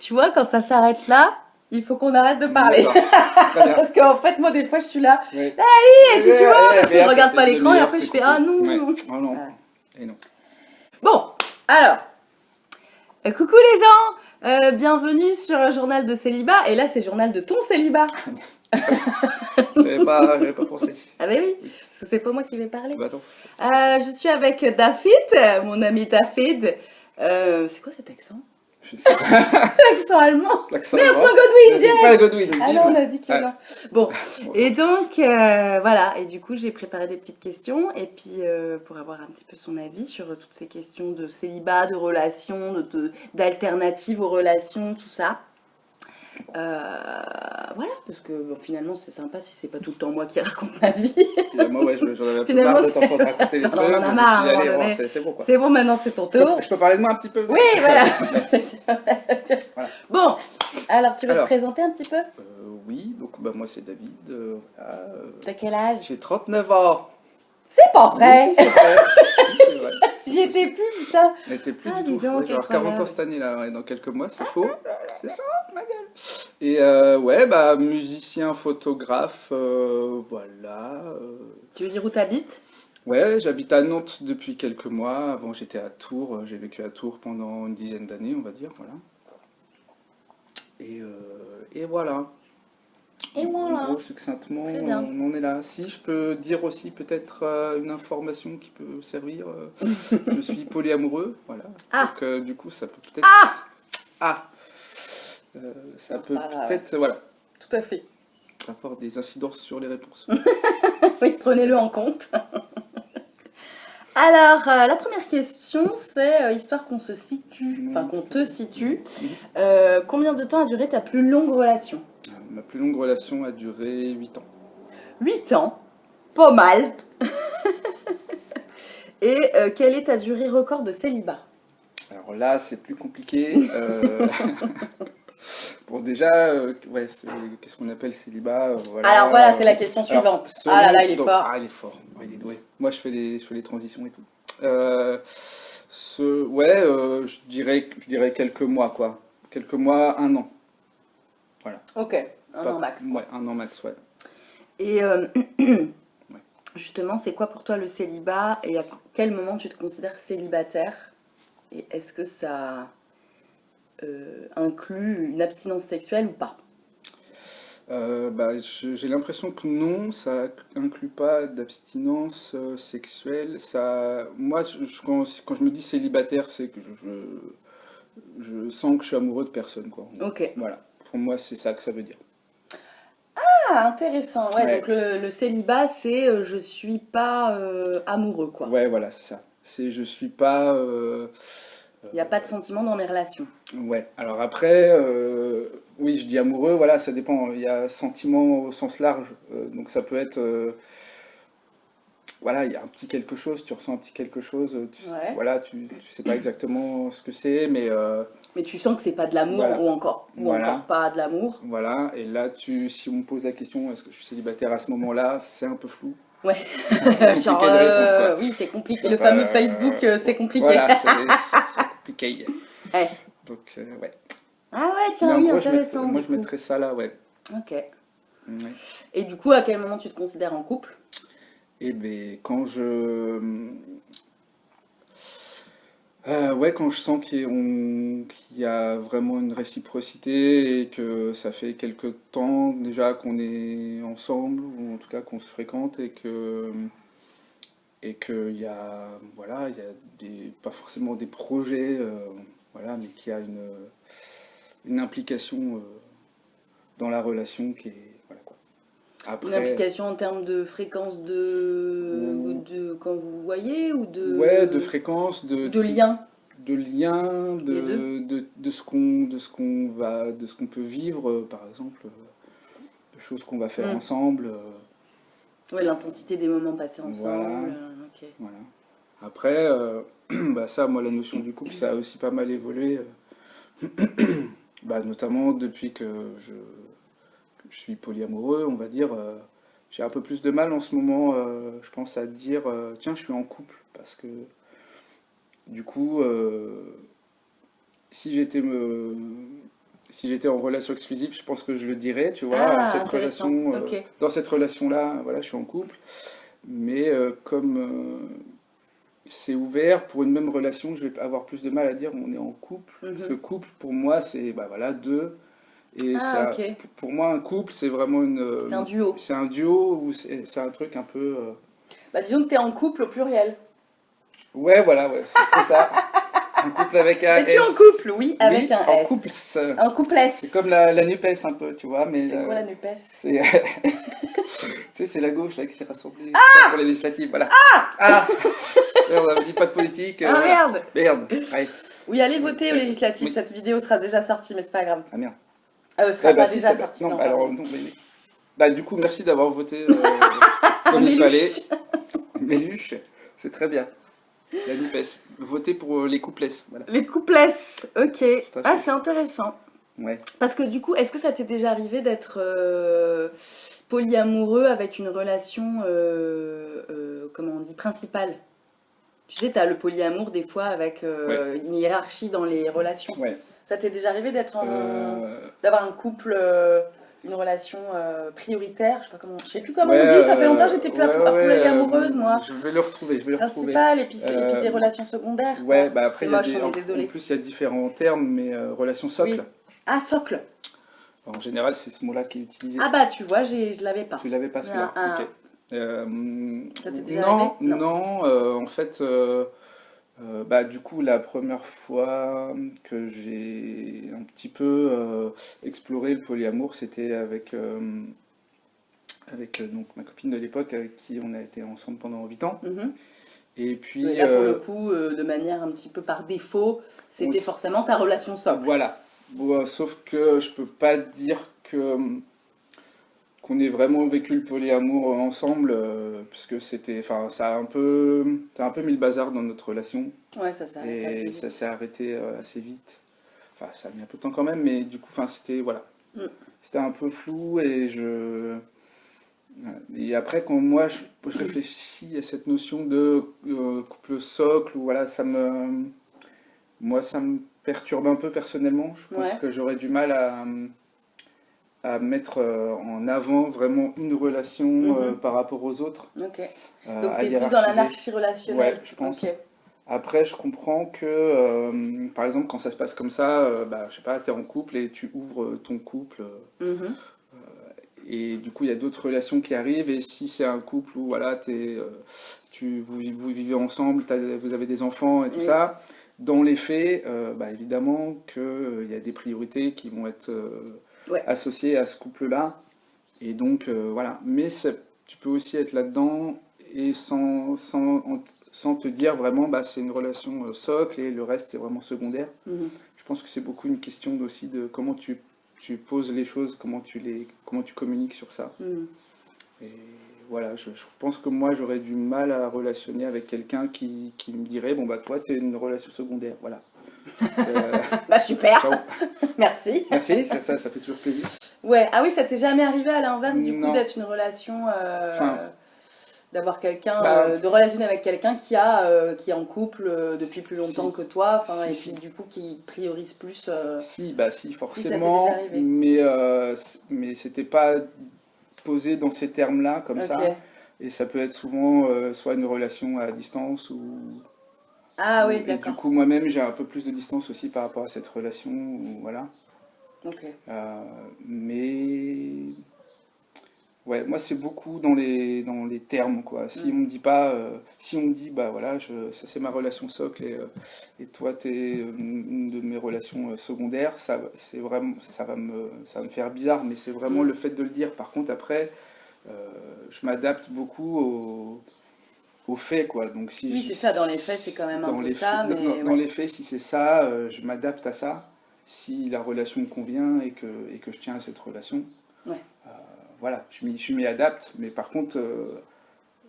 tu vois, quand ça s'arrête là, il faut qu'on arrête de parler. D'accord. Très bien. Parce qu'en fait, moi, des fois, je suis là, Oui. et tu vois, parce que je regarde pas c'est l'écran et demi-heure, après, je c'est fais, coupé. ah non. Ouais. Oh non. Ouais. Et non. Bon, alors, coucou les gens, bienvenue sur un journal de célibat, et là, c'est journal de ton célibat. J'avais pas pensé. Ah bah oui, Oui. parce que c'est pas moi qui vais parler. Bah non. Je suis avec David, mon ami David. C'est quoi cet accent? Je sais pas. L'accent allemand. L'accent Merde, allemand. point Godwin, C'est direct. pas Godwin. Ah bim. non, on a dit que Ouais. non. Bon, Bon. et donc, voilà, et du coup, j'ai préparé des petites questions, et puis pour avoir un petit peu son avis sur toutes ces questions de célibat, de relations, d'alternatives aux relations, tout ça. Voilà, parce que bon, finalement, c'est sympa si c'est pas tout le temps moi qui raconte ma vie. Finalement, ouais, j'en avais un peu Finalement, marre de c'est- t'entendre raconter les J'en trucs. en a je me suis marre, dit, à un allez, moment bon, donné. c'est bon quoi. C'est bon, maintenant c'est ton tour. Je peux parler de moi un petit peu? Oui, voilà. Voilà. Bon, alors tu veux te Alors. présenter un petit peu? Oui, donc bah, moi c'est David. Voilà, T'as quel âge? j'ai 39 ans. C'est pas vrai. Oui, si, c'est vrai. Oui, c'est vrai. J'y étais plus, putain. Elle était plus Ah, du dis tout. donc, Ouais, je vais avoir 40 ans incroyable. cette année là, ouais, dans quelques mois, c'est chaud. C'est chaud, ma gueule. Et ouais, bah musicien, photographe, voilà. Tu veux dire où t'habites? Ouais, j'habite à Nantes depuis quelques mois. Avant j'étais à Tours, j'ai vécu à Tours pendant une dizaine d'années, on va dire, voilà. Et voilà. Et En voilà. gros, succinctement, Très bien. on en est là. Si je peux dire aussi peut-être une information qui peut servir, je suis polyamoureux, voilà. Ah. Donc du coup, ça peut peut-être... Ah. Ça peut Ah, peut-être, voilà, Tout à fait. avoir des incidences sur les réponses. Oui, prenez-le en compte. Alors, la première question, c'est histoire qu'on se situe, enfin qu'on te situe. Combien de temps a duré ta plus longue relation? Ma plus longue relation a duré 8 ans. 8 ans, pas mal. Et quelle est ta durée record de célibat? Alors là, c'est plus compliqué. Bon, déjà, ouais, qu'est-ce qu'on appelle célibat, voilà. Alors voilà, c'est la question suivante. Selon- Ah là là, il est donc, fort. Ah, il est fort. Ouais, il est doué. Moi, je fais les transitions et tout. Ouais, je dirais quelques mois, quoi. Quelques mois, un an. Voilà. Ok, un an max. Ouais, un an max, ouais. Et justement, c'est quoi pour toi le célibat et à quel moment tu te considères célibataire? Et est-ce que ça inclut une abstinence sexuelle ou pas? Bah, j'ai l'impression que non, ça inclut pas d'abstinence sexuelle. Moi, quand je me dis célibataire, c'est que je sens que je suis amoureux de personne, quoi. Ok. Voilà. Pour moi, c'est ça que ça veut dire. Ah, intéressant. Ouais, Ouais. donc le célibat, c'est je suis pas amoureux, quoi. Ouais, voilà, c'est ça. Je suis pas. Il n'y a pas de sentiment dans mes relations. Ouais. Alors après, oui, je dis amoureux. Voilà, ça dépend. Il y a sentiment au sens large. Donc ça peut être. Voilà, il y a un petit quelque chose. Tu ressens un petit quelque chose. Ouais. Voilà, tu sais pas exactement ce que c'est, mais. Mais tu sens que c'est pas de l'amour Voilà. ou encore pas de l'amour. Voilà, et là, si on me pose la question, est-ce que je suis célibataire à ce moment-là, c'est un peu flou. Ouais. Compliqué Genre, de répondre, quoi. oui, c'est compliqué. Le fameux Facebook, c'est compliqué. Voilà, c'est compliqué. Ouais. Donc, ouais. Ah ouais, Mais tiens, en oui, gros, intéressant. moi, du je coup. mettrais ça là, ouais. Ok. Ouais. Et du coup, à quel moment tu te considères en couple? Et ben, quand je sens qu'il y a vraiment une réciprocité et que ça fait quelque temps déjà qu'on est ensemble, ou en tout cas qu'on se fréquente, et qu'il y a, voilà, il y a pas forcément des projets, voilà, mais qu'il y a une implication dans la relation qui est, voilà quoi. Une Après, implication en termes de fréquence de quand vous voyez ou ouais, de fréquence, de lien? de lien, Les deux. de ce qu'on peut vivre, par exemple, de choses qu'on va faire ensemble. Ouais, l'intensité des moments passés ensemble. Voilà. Ok. Voilà. Après, bah ça, moi, la notion du couple, ça a aussi pas mal évolué, bah, notamment depuis que je suis polyamoureux, on va dire. J'ai un peu plus de mal en ce moment, je pense, à dire tiens, je suis en couple, parce que du coup, si j'étais si j'étais en relation exclusive, je pense que je le dirais, tu vois, Ah, cette intéressant. relation, Ok. dans cette relation-là, voilà, je suis en couple, mais comme c'est ouvert, pour une même relation, je vais avoir plus de mal à dire on est en couple, parce que Mhm. couple, pour moi, c'est, bah voilà, deux, et Ah, ça, ok. pour moi, un couple, c'est vraiment C'est un duo. c'est un duo, ou c'est un truc un peu, Bah, disons que t'es en couple au pluriel. ouais, voilà, ouais, c'est ça, un couple avec un Es-tu en S, couple? Oui, avec oui, un en S. couple, Un couple c'est comme S. la NUPES un peu, tu vois, mais C'est quoi la NUPES? c'est tu sais, c'est la gauche là qui s'est rassemblée pour les législatives, voilà. Ah, on avait dit pas de politique, Ah voilà. merde! Merde. Ouais. Oui, allez voter aux C'est- législatives. Oui. Cette vidéo sera déjà sortie, mais c'est pas grave. Ah merde. Elle sera Ouais, bah pas si, déjà ça sortie, non, non, bah alors pardon. non, mais bah du coup, merci d'avoir voté comme il fallait. Méluche. Méluche, c'est très bien. La NUPES. Voter pour les couplesses, voilà. Les couplesses, ok. Tout à Ah, fait. c'est intéressant. Ouais. Parce que du coup, est-ce que ça t'est déjà arrivé d'être polyamoureux avec une relation, comment on dit, principale? Tu sais, t'as le polyamour des fois avec Ouais. une hiérarchie dans les relations. Ouais. Ça t'est déjà arrivé d'être Euh, d'avoir un couple, une relation prioritaire, je sais plus comment ouais, on dit, ça fait longtemps que j'étais plus ouais, ouais, polyamoureuse moi. je vais le retrouver, je vais le retrouver. Principale et puis des Euh, relations secondaires. Ouais, Quoi. bah après, C'est il y a moche, des, on est en désolé. plus, il y a différents termes, mais relation socle. Oui. Ah, socle. En général, c'est ce mot-là qui est utilisé. Ah bah tu vois, je l'avais pas. Tu l'avais pas celui-là. Ah, Ok. ça t'est déjà arrivé? Non, Non. non, en fait, bah, du coup, la première fois que j'ai un petit peu exploré le polyamour, c'était avec donc, ma copine de l'époque, avec qui on a été ensemble pendant 8 ans. Mhm. Et puis, Et là pour le coup, de manière un petit peu par défaut, c'était forcément ta relation socle. voilà. Bon, sauf que je peux pas dire que qu'on ait vraiment vécu le polyamour ensemble, puisque c'était, enfin, ça a un peu mis le bazar dans notre relation, Ouais, ça s'arrête assez et vite. ça s'est arrêté assez vite. Enfin, ça a mis un peu de temps quand même, mais du coup, enfin, c'était, voilà, Mm. c'était un peu flou, et après, quand moi, je réfléchis à cette notion de couple socle, ou voilà, moi, ça me perturbe un peu personnellement. Je pense Ouais, que j'aurais du mal à mettre en avant vraiment une relation Mhm. par rapport aux autres, ok. Donc à t'es plus dans hiérarchiser. l'anarchie relationnelle. Ouais, je pense. Ok. Après, je comprends que, par exemple, quand ça se passe comme ça, bah, je sais pas, t'es en couple et tu ouvres ton couple, Mhm. et du coup, il y a d'autres relations qui arrivent, et si c'est un couple où, voilà, vous vivez ensemble, vous avez des enfants et tout Oui. ça, dans les faits, bah, évidemment qu'il y a des priorités qui vont être Ouais. associées à ce couple-là. Et donc, voilà. Mais tu peux aussi être là-dedans et sans te dire vraiment, bah, c'est une relation socle et le reste, c'est vraiment secondaire. Mhm. Je pense que c'est beaucoup une question aussi de comment tu poses les choses, comment tu communiques sur ça. Mhm. Et voilà, je pense que moi, j'aurais du mal à relationner avec quelqu'un qui me dirait, bon, bah, toi, tu es une relation secondaire. Voilà. Bah super, Ciao. merci. Merci, ça fait toujours plaisir. Ouais, ah oui, ça t'est jamais arrivé à l'inverse du coup Non. d'être une relation, Enfin, d'avoir quelqu'un, bah, de relationner avec quelqu'un qui est en couple depuis plus longtemps Si. que toi, enfin, Si, et si. puis du coup qui priorise plus. Si, t'est forcément, déjà arrivé. mais c'était pas posé dans ces termes-là, comme Ok. ça. Et ça peut être souvent soit une relation à distance, Ah oui, et du d'accord. coup, moi-même, j'ai un peu plus de distance aussi par rapport à cette relation, voilà. Ok. Mais ouais, moi c'est beaucoup dans les termes, quoi. Si Mm. on me dit pas, si on me dit bah voilà, ça c'est ma relation socle, et toi t'es une de mes relations secondaires, c'est vraiment, ça va me faire bizarre, mais c'est vraiment Mm. le fait de le dire. Par contre après, je m'adapte beaucoup aux faits, quoi. Donc si Oui, c'est ça, dans les faits, c'est quand même un dans peu les ça, faits, mais dans ouais. les faits, si c'est ça, je m'adapte à ça. Si la relation me convient et que je tiens à cette relation, Ouais. voilà, je m'y adapte. Mais par contre,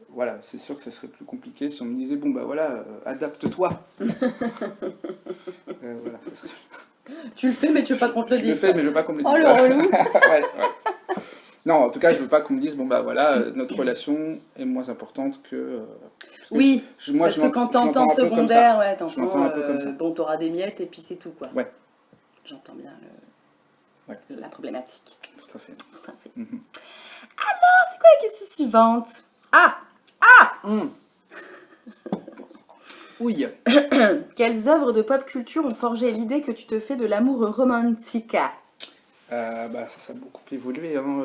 voilà, c'est sûr que ça serait plus compliqué si on me disait, bon bah voilà, adapte-toi. Voilà, ça serait- Tu le fais, mais tu veux pas qu'on te le Je le dise. fais, mais je veux pas qu'on me le dise. Oh le Voilà. relou. Ouais, ouais. Non, en tout cas, je veux pas qu'on me dise, bon bah voilà, notre relation est moins importante que. Parce que Oui, moi, parce que quand je l'entends t'entends un peu comme ça. secondaire, ouais, Je l'entends t'entends, un peu comme ça. bon, t'auras des miettes et puis c'est tout, quoi. Ouais. J'entends bien Ouais. la problématique. Tout à fait. Tout à fait. Mhm. C'est quoi la question suivante? Ah! Oui. Quelles œuvres de pop culture ont forgé l'idée que tu te fais de l'amour romantique? Ça a beaucoup évolué. Hein,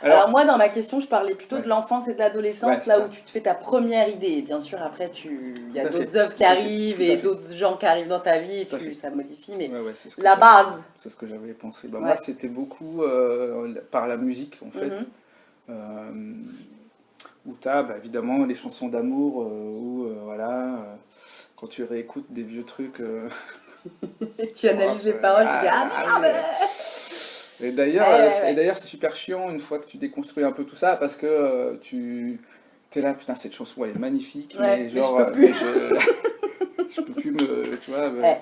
Alors moi, dans ma question, je parlais plutôt Ouais. de l'enfance et de l'adolescence, Ouais, c'est là ça. où tu te fais ta première idée. Bien sûr, après, il y a Tout à d'autres fait. œuvres qui Tout à fait. arrivent Tout à et fait. d'autres gens qui arrivent dans ta vie et Tout à fait. ça modifie, mais Ouais, c'est ce que la j'avais- base. C'est ce que j'avais pensé. Ouais. Moi, c'était beaucoup par la musique, en fait. Mhm. Où tu as évidemment les chansons d'amour, quand tu réécoutes des vieux trucs. Tu analyses les paroles, tu dis ah merde. Et d'ailleurs, Ouais. et d'ailleurs, c'est super chiant une fois que tu déconstruis un peu tout ça parce que tu t'es là, putain, cette chanson elle est magnifique, Ouais, mais mais genre, je peux plus. je peux plus me. Tu vois, Ouais.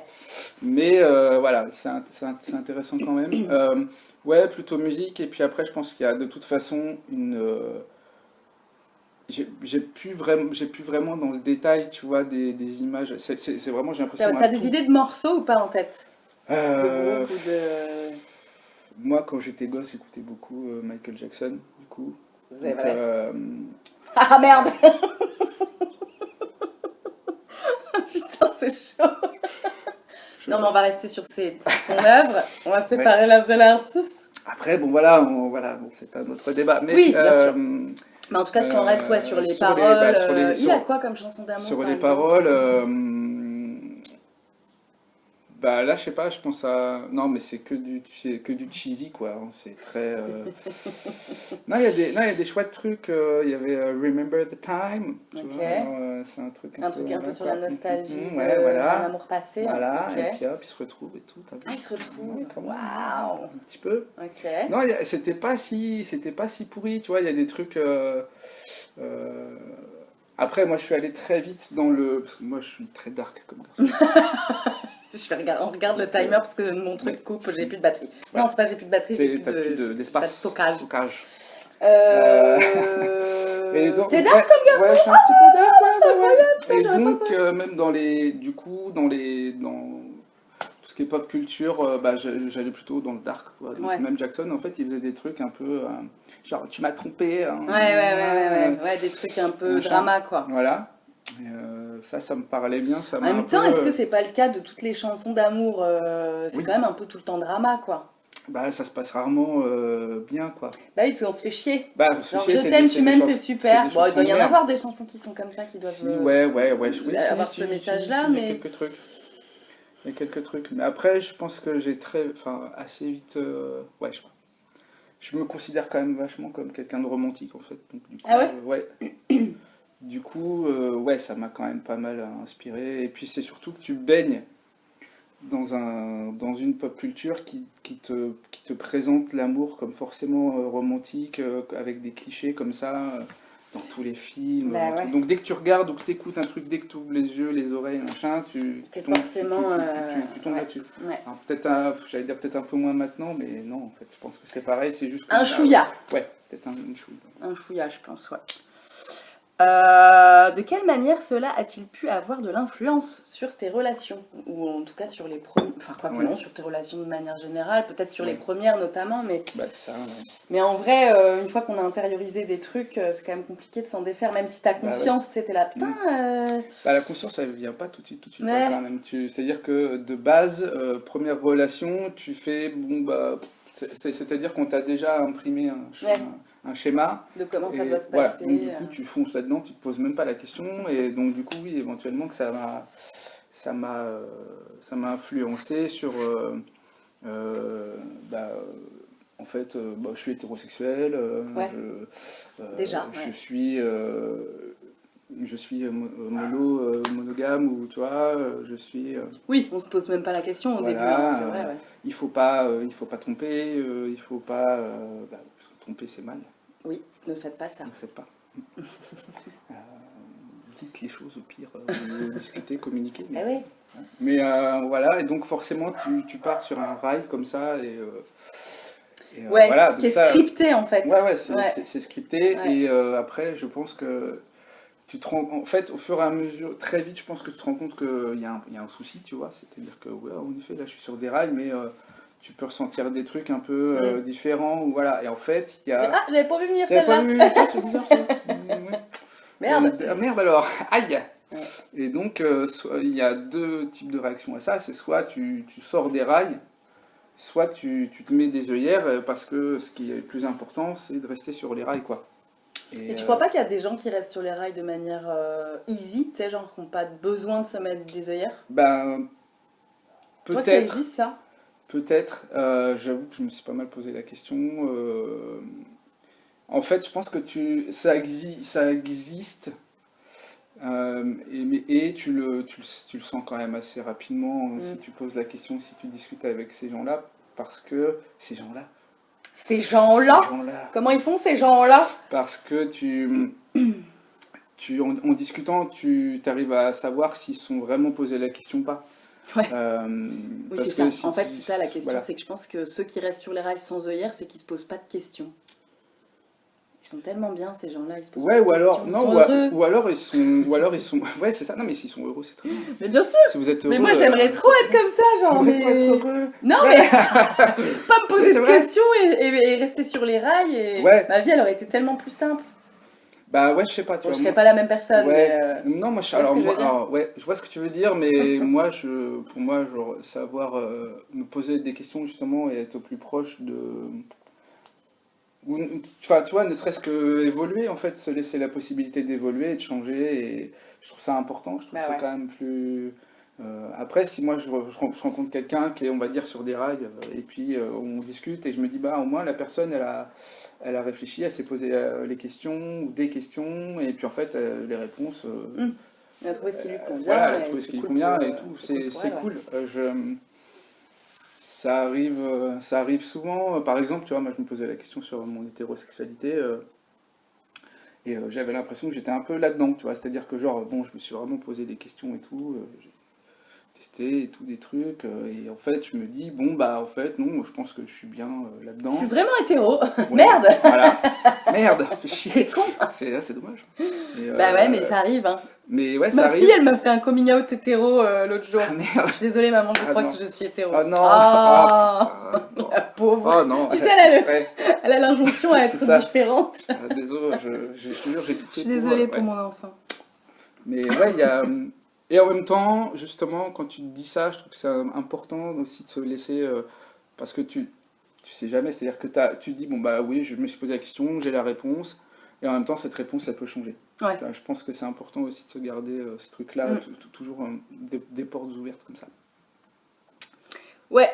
mais voilà, c'est intéressant quand même. Ouais, plutôt musique, et puis après, je pense qu'il y a de toute façon une. J'ai plus vraiment dans le détail, tu vois, des images. C'est vraiment, j'ai l'impression. T'as des idées de morceaux ou pas en tête? De Euh, groupe ou de. Moi, quand j'étais gosse, j'écoutais beaucoup Michael Jackson, du coup. C'est Donc, vrai. Ah merde. Putain, c'est chaud. Non, mais on va rester sur son œuvre. On va séparer l'œuvre de l'artiste. Après, bon, voilà, c'est un autre débat. Mais, Oui, bien sûr. Mais en tout cas, si on reste sur les paroles, il y a quoi comme chanson d'amour sur par les exemple paroles, là, je sais pas, je pense à. Non, mais c'est que du cheesy, quoi. Hein, c'est très. Non, il y a des chouettes trucs. Il y avait Remember the Time. Tu Ok. vois, c'est un truc Un truc un peu sur la nostalgie Ouais, voilà. d'un amour passé. Voilà, Ok. et puis hop, ils se retrouvent et tout. T'as vu Ah, ils se retrouvent. Ouais, quand même. Waouh. Un petit peu. Ok. Non, c'était pas si pourri, tu vois, il y a des trucs. Après, moi, je suis allé très vite dans le. Parce que moi, je suis très dark comme garçon. On regarde le timer parce que mon truc coupe, j'ai plus de batterie. Ouais. Non, c'est pas que j'ai plus de batterie, j'ai T'as plus d'espace. pas de stockage. Et donc, T'es dark comme garçon? Ouais, je suis un petit peu dark, ça, Et j'aurais pas donc, même dans tout ce qui est pop culture, j'allais plutôt dans le dark, quoi. Donc, Ouais. même Jackson, en fait, il faisait des trucs un peu, genre, tu m'as trompé. Hein, Ouais, des trucs un peu machin. drama, quoi. Voilà. Et, ça me parlait bien. Ça En m'a un même temps, peu, est-ce que c'est pas le cas de toutes les chansons d'amour c'est Oui. quand même un peu tout le temps drama, quoi. ça se passe rarement bien, quoi. Bah oui, parce qu'on se fait chier. On se fait Genre, chier, je c'est t'aime, des- tu c'est des m'aimes, chansons- c'est super. c'est des Bon, il doit y en chansons de avoir des chansons qui sont comme ça, qui doivent Si, ouais, oui, avoir si, ce si, message-là, si, mais... Il y a quelques trucs. Il y a quelques trucs. Mais après, je pense que j'ai assez vite. Je me considère quand même vachement comme quelqu'un de romantique, en fait. Donc, du coup, Ah ouais ouais. Du coup, ça m'a quand même pas mal inspiré. Et puis, c'est surtout que tu baignes dans une pop culture qui te présente l'amour comme forcément romantique, avec des clichés comme ça. Dans tous les films. Bah ouais. Donc dès que tu regardes ou que tu écoutes un truc, dès que tu ouvres les yeux, les oreilles, machin, tu tombes, forcément, tu tombes ouais. là-dessus. Ouais. Alors, j'allais dire peut-être un peu moins maintenant, mais non, en fait, je pense que c'est pareil, c'est juste que Un chouïa. Ouais, peut-être une chouïa. Un chouïa, je pense, ouais. De quelle manière cela a-t-il pu avoir de l'influence sur tes relations? Ou en tout cas sur les premières... Enfin, quoi que Ouais. non, sur tes relations de manière générale, peut-être sur les Ouais. premières notamment, mais... C'est ça, ouais. Mais en vrai, une fois qu'on a intériorisé des trucs, c'est quand même compliqué de s'en défaire, même si t'as conscience, c'était là, putain... La conscience, elle vient pas tout de suite, Ouais. quand même. C'est-à-dire que de base, première relation, tu fais, c'est-à-dire qu'on t'a déjà imprimé un schéma. De comment ça Et doit se voilà. passer. Donc du coup, tu fonces là-dedans, tu te poses même pas la question, et donc du coup, oui, éventuellement que ça m'a influencé sur. En fait, je suis hétérosexuel. Ouais. Déjà, Je ouais. suis monogame, ou tu vois, je suis. Oui, on se pose même pas la question au Voilà, début, hein, c'est vrai, ouais. Il faut pas tromper, il faut pas. Parce que tromper, c'est mal. Oui, ne faites pas ça. Ne faites pas. Dites les choses au pire, discuter, communiquer. Eh oui. Mais voilà, et donc forcément tu pars sur un rail comme ça Ouais, voilà, qui est ça, scripté en fait. Ouais, c'est scripté. Ouais. Et après, je pense que en fait, au fur et à mesure, très vite, je pense que tu te rends compte qu'il y a un souci, tu vois. C'est-à-dire que, ouais, en effet, là, je suis sur des rails, mais tu peux ressentir des trucs un peu différents. Ou voilà. Et en fait, il y a... Ah, j'avais pas vu venir T'avais pas celle-là. vu? Ah, c'est bizarre, ça. Ouais. Merde. Ah, merde alors, aïe! Ouais. Et donc, il y a deux types de réactions à ça. C'est soit tu sors des rails, soit tu te mets des œillères, parce que ce qui est le plus important, c'est de rester sur les rails, quoi. Et tu crois pas qu'il y a des gens qui restent sur les rails de manière easy, tu sais, genre qui n'ont pas besoin de se mettre des œillères? Ben, Tu crois que ça peut-être, existe ça? peut-être, j'avoue que je me suis pas mal posé la question. En fait, je pense que ça existe, et tu le sens quand même assez rapidement si tu poses la question, si tu discutes avec ces gens-là, parce que ces gens-là, Ces gens-là? Comment ils font ces gens-là? parce que en discutant, tu arrives à savoir s'ils se sont vraiment posé la question ou pas. Ouais. Oui, Parce c'est ça. que si En fait, tu- c'est ça la question, voilà. c'est que je pense que ceux qui restent sur les rails sans œillères, c'est qu'ils se posent pas de questions. Ils sont tellement bien ces gens-là, ils se posent Ouais, pas de ou alors, questions. Ils non, sont heureux. ou alors ils sont, ouais, c'est ça. Non, mais s'ils sont heureux, c'est très bien. Mais bien sûr. Si vous êtes heureux, Mais moi j'aimerais trop être comme ça, genre. j'aimerais Mais... trop être heureux. Non Ouais. mais pas me poser Oui, c'est de vrai. questions et rester sur les rails. Et Ouais. ma vie elle aurait été tellement plus simple. Bah ouais, je sais pas, tu Bon, je vois. serais pas la même personne, Ouais. mais. Non, moi, vois ce que je veux dire ouais, je vois ce que tu veux dire, mais moi, pour moi, genre, savoir me poser des questions justement et être au plus proche de, enfin, tu vois, ne serait-ce que évoluer en fait, se laisser la possibilité d'évoluer et de changer, et je trouve ça important. Je trouve Bah ça ouais. quand même plus. Après, si moi je rencontre quelqu'un qui est, on va dire, sur des rails, et puis on discute et je me dis, bah au moins la personne elle a réfléchi, elle s'est posé les questions ou des questions, et puis en fait les réponses. Elle a trouvé ce qui lui convient. Voilà, elle a et trouvé ce c'est qui lui cool convient pour, et tout, c'est cool pour c'est elle, ouais. cool. Ça arrive souvent. Par exemple, tu vois, moi je me posais la question sur mon hétérosexualité, et j'avais l'impression que j'étais un peu là-dedans, tu vois, c'est-à-dire que genre, bon, je me suis vraiment posé des questions et tout, j'ai testé et tout des trucs, et en fait je me dis, bon bah en fait non, je pense que je suis bien là-dedans. Je suis vraiment hétéro. Ouais, Merde. Voilà, merde, fais C'est chier. con. C'est dommage. Et, Bah ouais, mais ça arrive. Hein. Mais ouais, ça Ma arrive. fille, elle m'a fait un coming out hétéro l'autre jour. Ah merde. Je suis désolée, maman, je Ah crois non. que je suis hétéro. Oh non. Ah, Ah, putain, non. la pauvre. Oh non. Tu sais, elle Ouais. a l'injonction à C'est être ça. différente. Ah, désolé, je te jure, j'ai tout Je fait suis désolée pour ouais. mon enfant. Mais ouais, il y a. Et en même temps, justement, quand tu te dis ça, je trouve que c'est important aussi de se laisser. Parce que tu sais jamais, c'est-à-dire que tu te dis, bon bah oui, je me suis posé la question, j'ai la réponse, et en même temps, cette réponse, elle peut changer. Ouais. Là, je pense que c'est important aussi de se garder ce truc-là, toujours des portes ouvertes comme ça. Ouais.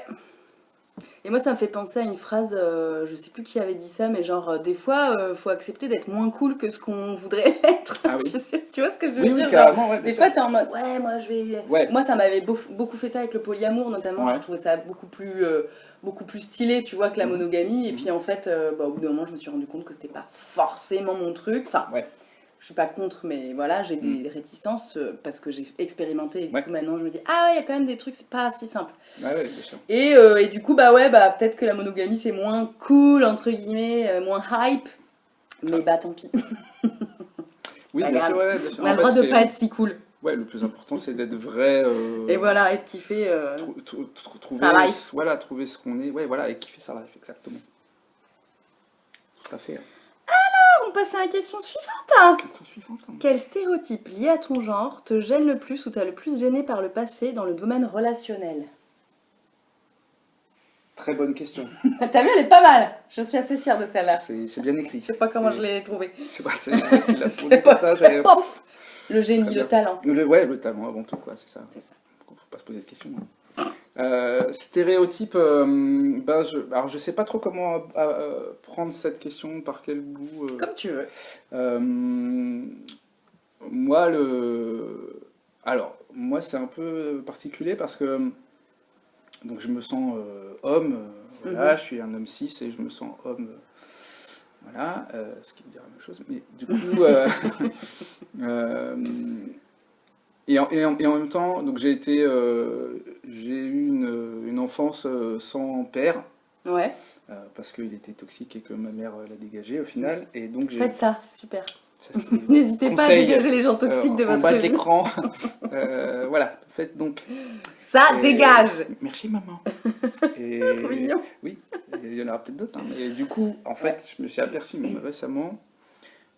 Et moi, ça me fait penser à une phrase, je sais plus qui avait dit ça, mais genre, des fois, faut accepter d'être moins cool que ce qu'on voudrait être. Ah oui. Tu vois ce que je veux Oui, dire? oui, Genre, carrément, ouais, bien des sûr. fois, t'es en mode, ouais, moi, je vais. Ouais. Moi, ça m'avait beaucoup fait ça avec le polyamour, notamment. Ouais. Je trouvais ça beaucoup plus stylé, tu vois, que la Mhm. monogamie. Et puis, en fait, au bout d'un moment, je me suis rendu compte que c'était pas forcément mon truc. Enfin, Ouais. je suis pas contre, mais voilà, j'ai des réticences parce que j'ai expérimenté. Et du Ouais. coup, maintenant, je me dis, ah ouais, il y a quand même des trucs, c'est pas si simple. Ouais, ouais, bien sûr. Et du coup, bah ouais, bah peut-être que la monogamie c'est moins cool, entre guillemets, moins hype. Mais bah tant pis. Oui, Pas bien grave. sûr, ouais, bien sûr. On a En le droit fait, de pas être si cool. Ouais, le plus important, c'est d'être vrai. Et voilà, être kiffé. Trouver, Sa life. voilà, trouver ce qu'on est. Ouais, voilà, et kiffer sa life, exactement. Tout à fait. On passe à la question suivante. Question suivante. Quel stéréotype lié à ton genre te gêne le plus ou t'as le plus gêné par le passé dans le domaine relationnel? Très bonne question. T'as vu, elle est pas mal. Je suis assez fière de celle-là. C'est bien écrit. Je sais pas comment C'est- je l'ai trouvée. Je sais pas, tu l'as C'est tourné pas comme ça. j'ai- Pof. Le génie, Très le bien. talent. Ouais, le talent avant tout, quoi, c'est ça. C'est ça. Faut pas se poser de questions. Stéréotype, alors je sais pas trop comment prendre cette question, par quel bout. Comme tu veux. Moi, alors, moi, c'est un peu particulier parce que donc je me sens homme, voilà, je suis un homme cis et je me sens homme, voilà, ce qui veut dire la même chose, mais du coup, et en même temps, donc j'ai eu une enfance sans père. Ouais. Parce qu'il était toxique et que ma mère l'a dégagé au final, et donc j'ai. Faites ça, c'est super. Ça, c'est N'hésitez pas à conseil, dégager les gens toxiques de en votre bas de vie. l'écran. Voilà, faites donc. Ça Et- dégage. Merci maman. Trop Et mignon. oui, et il y en aura peut-être d'autres, hein. Et du coup, en fait, je me suis aperçu même récemment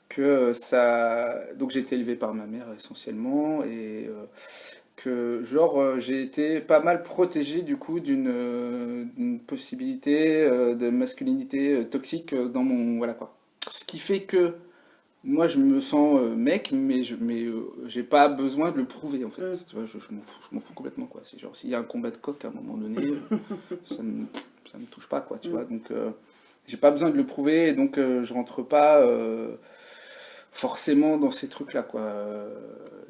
que ça. Donc j'ai été élevé par ma mère essentiellement, et que genre j'ai été pas mal protégé du coup d'une possibilité de masculinité toxique dans mon. Voilà quoi. Ce qui fait que moi, je me sens mec, mais j'ai pas besoin de le prouver en fait. Mm. Tu vois, je m'en fous complètement quoi. C'est genre s'il y a un combat de coq à un moment donné, ça me, ça me touche pas quoi. Tu Mm. vois, donc j'ai pas besoin de le prouver, et donc je rentre pas forcément dans ces trucs là quoi.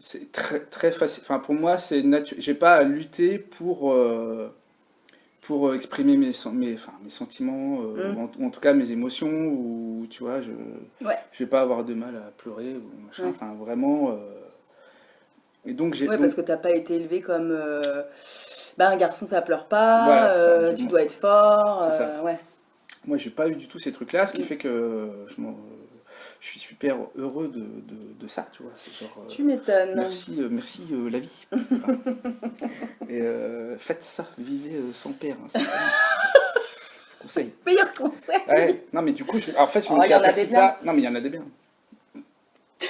C'est très très facile. Enfin pour moi, c'est j'ai pas à lutter pour exprimer enfin, mes sentiments, Mm. ou en tout cas mes émotions, ou tu vois, Ouais, je vais pas avoir de mal à pleurer, ou machin, ouais. enfin vraiment. Et donc, Ouais, parce que t'as pas été élevé comme bah, un garçon ça pleure voilà, pas, c'est ça, tu dois être fort, c'est ça. ouais. Moi, j'ai pas eu du tout ces trucs-là, ce qui Mm. fait que je suis super heureux de ça, tu vois. C'est genre, Tu m'étonnes. merci la vie. Enfin, et faites ça, vivez sans père, hein, c'est vraiment conseil. Meilleur conseil. Ouais, non, mais du coup, en fait, je me Oh, suis il y en a aperçu des de biens. ça. Non, mais il y en a des biens.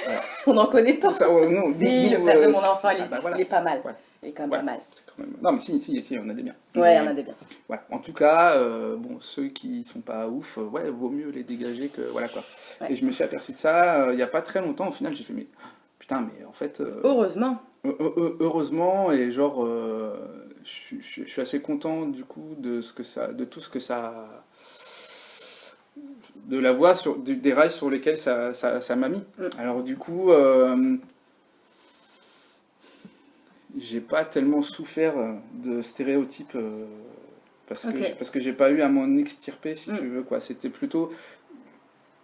Voilà. On n'en connaît pas. Ça, non, Si, le père de mon enfant, bah, voilà. il est pas mal. Voilà. Il est quand même Voilà. pas mal. C'est quand même... Non, mais si, on a des biens. Ouais, il y en Mais, a des biens. voilà. En tout cas, bon, ceux qui sont pas ouf, ouais, vaut mieux les dégager que. Voilà quoi. Ouais. Et je me suis aperçu de ça il y a pas très longtemps. Au final, j'ai fait, mais putain, mais en fait. Heureusement. Heureusement, et genre, je suis assez content du coup de tout ce que ça. De la voie, des rails sur lesquels ça m'a mis. Mm. Alors, du coup. J'ai pas tellement souffert de stéréotypes Ok. parce que j'ai pas eu à m'en extirper, si Mm. tu veux, quoi. C'était plutôt.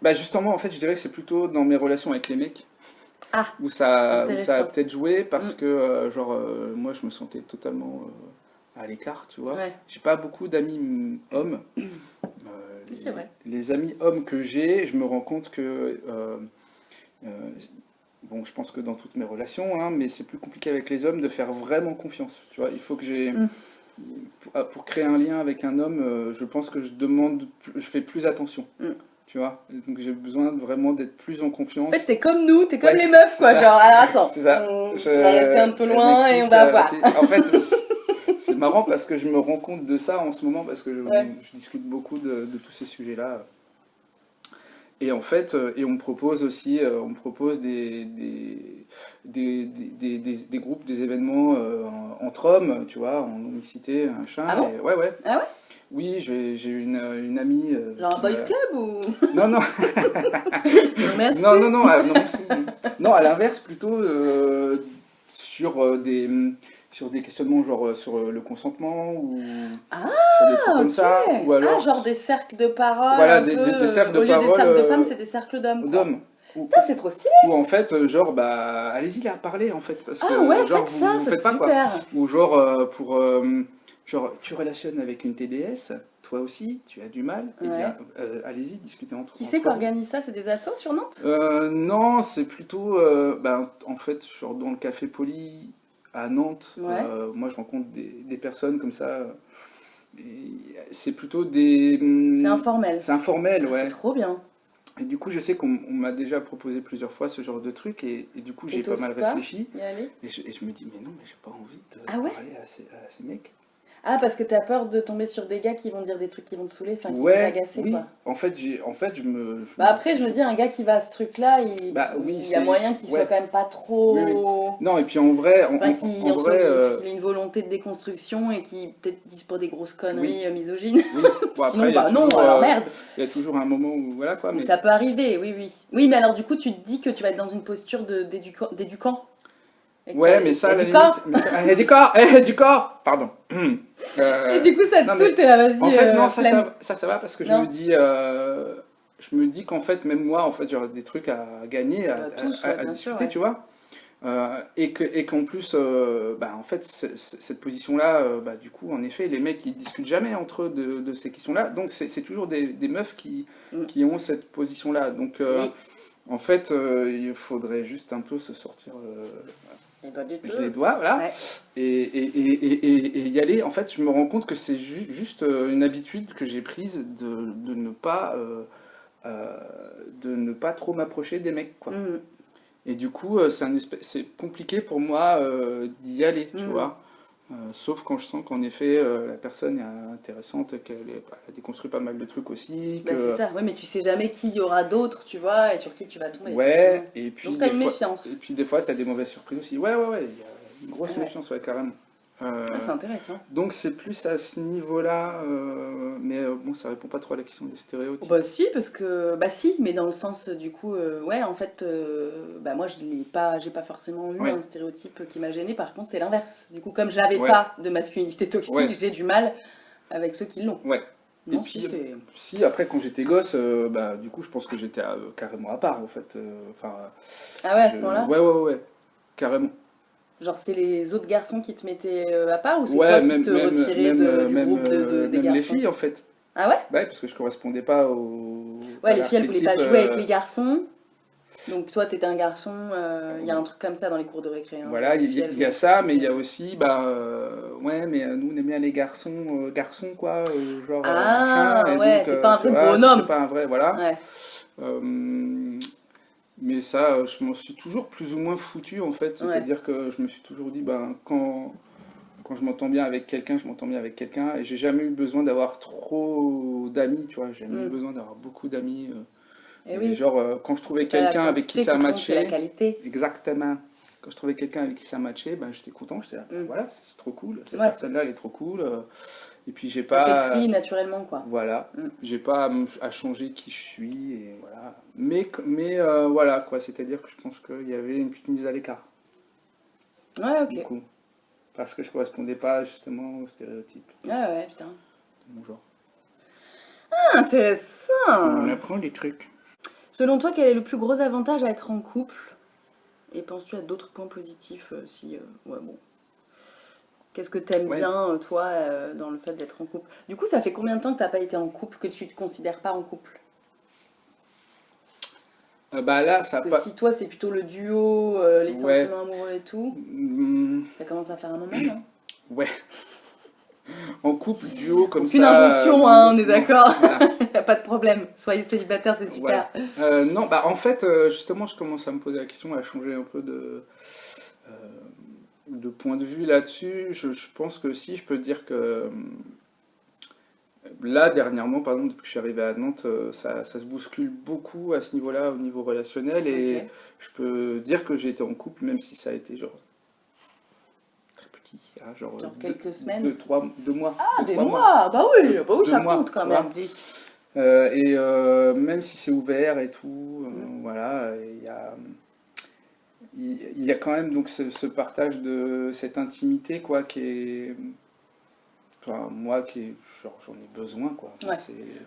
Bah, justement, en fait, je dirais que c'est plutôt dans mes relations avec les mecs Ah, où ça a intéressant. peut-être joué, parce Mm. que, genre, moi, je me sentais totalement à l'écart, tu vois. Ouais. J'ai pas beaucoup d'amis hommes. Oui, c'est vrai. Les amis hommes que j'ai, je me rends compte que. Euh, bon, je pense que dans toutes mes relations, hein, mais c'est plus compliqué avec les hommes de faire vraiment confiance. Tu vois, il faut que j'ai. Mm. Pour créer un lien avec un homme, je pense que je fais plus attention. Mm. Tu vois, donc j'ai besoin vraiment d'être plus en En confiance. fait, t'es comme nous, t'es comme Ouais, les meufs, quoi. c'est ça. Genre, alors attends, C'est ça. tu vas rester un peu loin et on va voir. En fait, c'est marrant parce que je me rends compte de ça en ce moment, parce que Ouais. je discute beaucoup de tous ces sujets-là. Et en fait, et on me propose aussi, on me propose des groupes, des événements entre hommes, tu vois, en non-mixité, machin. Ah bon? Et, ouais, ouais. Ah ouais? Oui, j'ai une amie. Genre un qui boys m'a- club ou. Non, non, Non, merci. non, non, merci. Non, à l'inverse, plutôt sur sur des questionnements genre sur le consentement, ou Ah, sur des trucs comme ok. ça, ou alors Ah, genre des cercles de parole. voilà, Un peu, des cercles de au lieu des parole cercles de femmes, c'est des cercles d'hommes. Quoi. d'hommes. Ou, Putain, c'est trop stylé. ou en fait, genre, bah, allez-y là, parlez en fait, parce Ah que ouais, genre, faites ça, vous c'est faites pas quoi. super. Ou genre, genre, tu relationnes avec une TDS, toi aussi, tu as du mal, et Ouais. bien, allez-y, discutez entre Qui c'est qui entre vous. organise ça? C'est des assos sur Nantes? Non, c'est plutôt, ben, en fait, genre dans le Café Poli à Nantes, Ouais. moi je rencontre des personnes comme ça, et c'est plutôt des. C'est informel. C'est informel, Ah, ouais. c'est trop bien. Et du coup, je sais qu'on m'a déjà proposé plusieurs fois ce genre de truc, et du coup, j'ai pas t'oses mal pas réfléchi, Y aller? et je me dis, mais non, mais j'ai pas envie de Ah ouais? parler à ces mecs. Ah, parce que t'as peur de tomber sur des gars qui vont dire des trucs qui vont te saouler, enfin qui vont Ouais, t'agacer, oui, quoi. en fait, Bah après, je me dis, un gars qui va à ce truc-là, Bah oui, il y a c'est- moyen qu'il soit ouais. quand même pas trop. Oui, oui. Non, et puis en vrai, Enfin, en vrai, qu'il ait une volonté de déconstruction et qui peut-être dise pour des grosses conneries misogynes. oui. Bon, Sinon, après, il y a bah non, toujours, alors merde. il y a toujours un moment où, voilà quoi, mais... Donc ça peut arriver, oui, oui. Oui, mais alors du coup, tu te dis que tu vas être dans une posture d'éducant. Et que Ouais, t'as- mais ça, à la éduquant. limite... Mais ça, du corps pardon. Et du coup, ça te non, saoule, mais- t'es là, vas-y. En fait, non, flemme. ça va, parce que Non. je me dis qu'en fait, même moi, en fait, j'aurais des trucs à gagner, Bah, tous, ouais, bien sûr, discuter, ouais. tu vois. Et qu'en plus, bah, en fait, cette position-là, bah, du coup, en effet, les mecs, ils discutent jamais entre eux de ces questions-là. Donc, c'est toujours des meufs Mm. qui ont cette position-là. Donc, Oui. en fait, il faudrait juste un peu se sortir Les doigts du je les dois, voilà. Ouais. Et y aller, en fait, je me rends compte que c'est juste une habitude que j'ai prise euh, de ne pas trop m'approcher des mecs, quoi. Mhm. Et du coup, c'est compliqué pour moi d'y aller, tu Mhm. vois. Sauf quand je sens qu'en effet, la personne est intéressante, a déconstruit pas mal de trucs aussi, Bah, c'est que... ça, ouais, mais tu sais jamais qui y aura d'autres, tu vois, et sur qui tu vas tomber, effectivement. Ouais, et puis Donc t'as des une fois, méfiance. t'as des mauvaises surprises aussi. Ouais, il y a une grosse Ouais. méfiance, ouais, carrément. Euh, Ah, c'est intéressant. donc c'est plus à ce niveau-là, mais bon, ça répond pas trop à la question des Oh, stéréotypes. bah si, parce que... Bah si, mais dans le sens, du coup, ouais, en fait, bah moi, j'ai pas forcément eu Ouais, un stéréotype qui m'a gênée, par contre, c'est l'inverse. Du coup, comme je n'avais ouais, pas de masculinité toxique, ouais, j'ai du mal avec ceux qui l'ont. ouais. Et Non, si, puis, c'est... si après, quand j'étais gosse, bah, du coup, je pense que j'étais carrément à part, en fait. Enfin, Ah ouais, à ce point-là? ouais, carrément. Genre, c'est les autres garçons qui te mettaient à part, ou c'est toi Ouais, qui te retirais du groupe des même les garçons? filles, en fait. Ah ouais? Ouais, parce que je correspondais pas Ouais, à les filles, elles voulaient l'archétype. pas jouer avec les garçons. Donc toi, t'étais un garçon. Il y a un truc comme ça dans les cours de récré. Hein, genre Voilà, les filles, elles il jouent y a avec ça, les mais il filles. y a aussi, bah, ouais, mais nous on aime bien les garçons quoi, genre machin, Ah et ouais, donc, t'es pas un tu vrai vois, j'étais bonhomme. pas un vrai, voilà. Ouais. Euh, mais ça, je m'en suis toujours plus ou moins foutu en fait, Ouais. c'est-à-dire que je me suis toujours dit, ben, quand je m'entends bien avec quelqu'un, je m'entends bien avec quelqu'un, et j'ai jamais eu besoin d'avoir trop d'amis, tu vois, j'ai jamais eu Hmm. besoin d'avoir beaucoup d'amis. Et Et oui, genre, quand je trouvais c'est pas la quelqu'un avec qui quantité ça qui compte, c'est la matchait, qualité. exactement. Quand je trouvais quelqu'un avec qui ça matchait, ben, j'étais content, j'étais là, ben, Hmm. voilà, c'est trop cool, cette Ouais. personne-là, elle est trop cool. Et puis j'ai Ça fait le tri pas, naturellement, quoi. voilà, Hmm. j'ai pas à changer qui je suis, et voilà. Mais voilà, quoi, c'est-à-dire que je pense qu'il y avait une petite mise à l'écart, Ouais, du ok. coup, parce que je correspondais pas justement aux stéréotypes Ouais, ouais, putain. de mon genre. Ah, On intéressant. apprend des trucs. Selon toi, quel est le plus gros avantage à être en couple? Et penses-tu à d'autres points positifs si... ouais, bon. Qu'est-ce que t'aimes Ouais, bien, toi, dans le fait d'être en couple? Du coup, ça fait combien de temps que t'as pas été en couple, que tu te considères pas en couple? bah là, ça Parce a que pas, si toi, c'est plutôt le duo, les ouais, sentiments amoureux et tout, mm, ça commence à faire un moment, non? ouais. En couple, duo, comme Aucune ça, injonction, hein, non, on est non, d'accord. voilà, Y a pas de problème. Soyez célibataire, c'est voilà. super. Non, bah en fait, justement, je commence à me poser la question, à changer un peu euh, de point de vue là-dessus. Je pense que si, je peux dire que là, dernièrement, par exemple, depuis que je suis arrivé à Nantes, ça se bouscule beaucoup à ce niveau-là, au niveau relationnel, Ok. et je peux dire que j'ai été en couple, même si ça a été genre très petit, hein, genre Genre quelques semaines. 2 mois, Ah, des 3 mois, mois. Bah oui, deux ça mois, compte quand tu vois. même. Dis. Même si c'est ouvert et tout, Mm. voilà, il y a quand même donc ce partage de cette intimité, quoi, qui est, enfin, moi, genre, j'en ai besoin, quoi. Enfin, Ouais.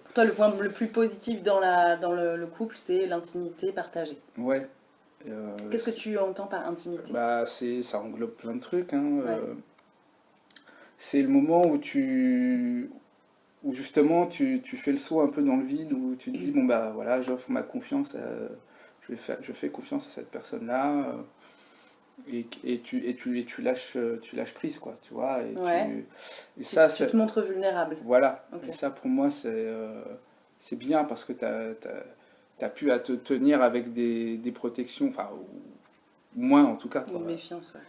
Pour toi, le point le plus positif dans le couple, c'est l'intimité partagée. ouais, Qu'est-ce que tu entends par intimité? bah, ça englobe plein de trucs, hein. Ouais. C'est le moment où justement tu fais le saut un peu dans le vide, où tu te dis, bon, bah voilà, j'offre ma confiance, je fais confiance à cette personne-là. Tu lâches prise, quoi, tu vois, Ouais. et ça, Tu te montres vulnérable. voilà, Ok. et ça pour moi c'est bien parce que t'as pu à te tenir avec des protections, enfin, ou moins en tout cas, quoi. Une méfiance, ouais.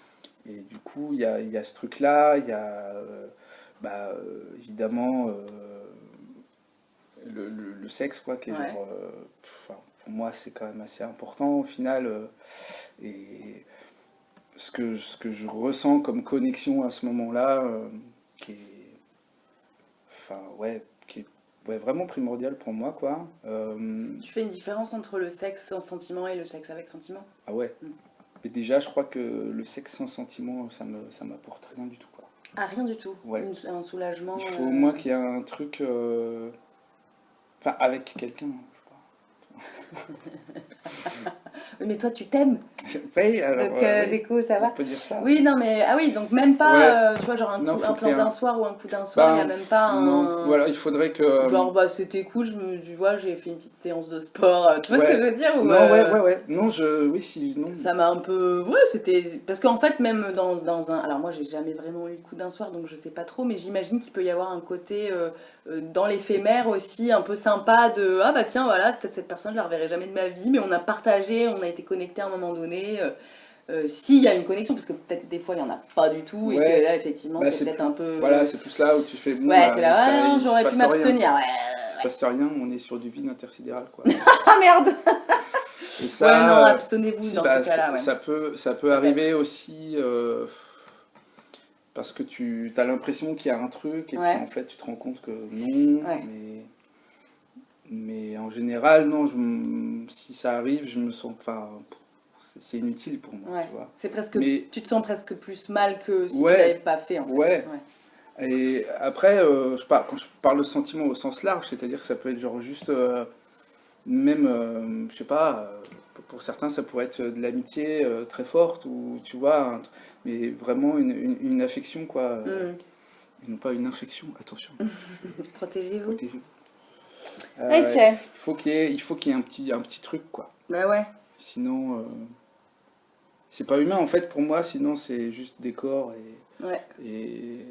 Et du coup, il y a ce truc-là, il y a bah, évidemment le sexe, quoi, qui est Ouais. genre, enfin, pour moi, c'est quand même assez important au final, et ce que je ressens comme connexion à ce moment-là, qui est, enfin, ouais, qui est ouais, vraiment primordial pour moi, quoi. Tu fais une différence entre le sexe sans sentiment et le sexe avec sentiment? Ah ouais. Mm. Mais déjà, je crois que le sexe sans sentiment, ça m'apporte rien du tout, quoi. Ah, rien du tout. Ouais. Un soulagement. Il faut au moins qu'il y ait un truc, enfin, avec quelqu'un, hein, je sais pas. Oui, mais toi, tu t'aimes. Oui, alors, Donc, oui, du coup, ça on va. peut dire ça. Oui, non, mais ah oui, donc même Ouais, pas, tu vois, genre non, un faut qu'il y plan ait d'un un... soir ou un coup d'un soir, il n'y a Ben, même pas non, un. voilà, il faudrait que... Genre, bah, c'était cool, tu vois, j'ai fait une petite séance de sport. Tu vois ce que je ouais, veux dire ou, non, ouais. Non, oui, si, non. ça m'a un peu. Ouais, c'était. Parce qu'en fait, même dans un. Alors, moi, j'ai jamais vraiment eu le coup d'un soir, donc je sais pas trop, mais j'imagine qu'il peut y avoir un côté dans l'éphémère aussi, un peu sympa de. Ah, bah tiens, voilà, peut-être cette personne, je la reverrai jamais de ma vie, mais on a partagé, on a été connectés à un moment donné. S'il y a une connexion, parce que peut-être des fois, il y en a pas du tout, et que Ouais, là, effectivement, bah c'est c'est peut-être plus... un Voilà, peu. c'est plus là où tu fais, bon, Ouais, bah, t'es là, ouais, non, il se j'aurais pu passe rien, m'abstenir. quoi. Ouais, Il se ouais. passe rien, on est sur du vide intersidéral, quoi. Ah merde! Et Ouais, non, ça, abstenez-vous si, dans ces bah, cas-là, ouais. ça peut arriver Peut-être. aussi parce que tu as l'impression qu'il y a un truc, et puis Ouais, en fait, tu te rends compte que non, ouais. mais en général, non, si ça arrive, je me sens, enfin, c'est inutile pour moi, Ouais. tu vois. C'est presque. Mais Tu te sens presque plus mal que si tu l'avais ouais, pas fait, en fait. ouais. Ouais. Et après, quand je parle de sentiment au sens large, c'est-à-dire que ça peut être genre juste, même, je sais pas, pour certains, ça pourrait être de l'amitié très forte, ou tu vois, mais vraiment une affection, quoi. Hmm. Et non pas une infection, attention, Protégez-vous. protégez-vous. Ok. Il faut qu'il y ait un petit truc, quoi. Bah ouais. Sinon, c'est pas humain, en fait, pour moi, sinon c'est juste décor, Ouais. et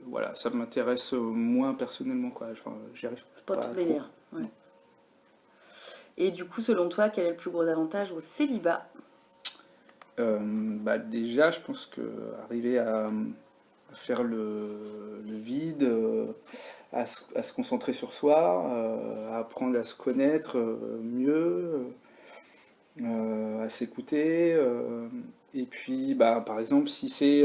voilà, ça m'intéresse moins personnellement, quoi. Enfin, j'y arrive C'est pas pas ton trop. délire. Ouais. Et du coup, selon toi, quel est le plus gros avantage au célibat? Bah déjà, je pense que arriver à faire le vide, à se concentrer sur soi, à apprendre à se connaître mieux, à s'écouter. Et puis, bah, par exemple, si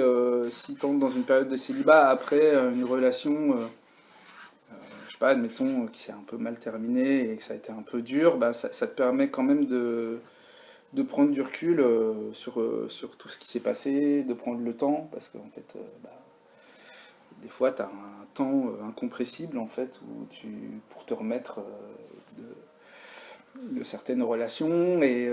t'entres dans une période de célibat après une relation, je sais pas, admettons, qui s'est un peu mal terminée et que ça a été un peu dur, bah, ça te permet quand même de prendre du recul sur tout ce qui s'est passé, de prendre le temps, parce qu'en fait, bah, des fois, tu as un temps incompressible, en fait, pour te remettre de certaines relations, et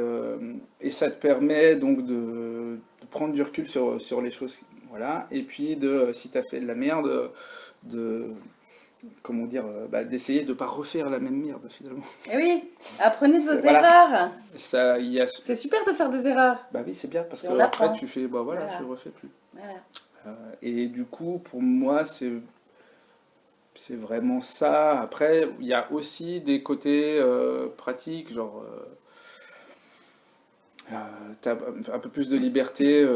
ça te permet donc de prendre du recul sur les choses, voilà, et puis si tu as fait de la merde, de, comment dire, bah, d'essayer de ne pas refaire la même merde, finalement. Eh oui, apprenez de vos Voilà. erreurs. Ça, il y a, C'est super de faire des erreurs. bah oui, c'est bien, parce Si que on après apprend. tu fais, bah voilà, Voilà. je ne refais plus. Voilà. Et du coup, pour moi, c'est vraiment ça. Après, il y a aussi des côtés pratiques, genre, tu as un peu plus de liberté,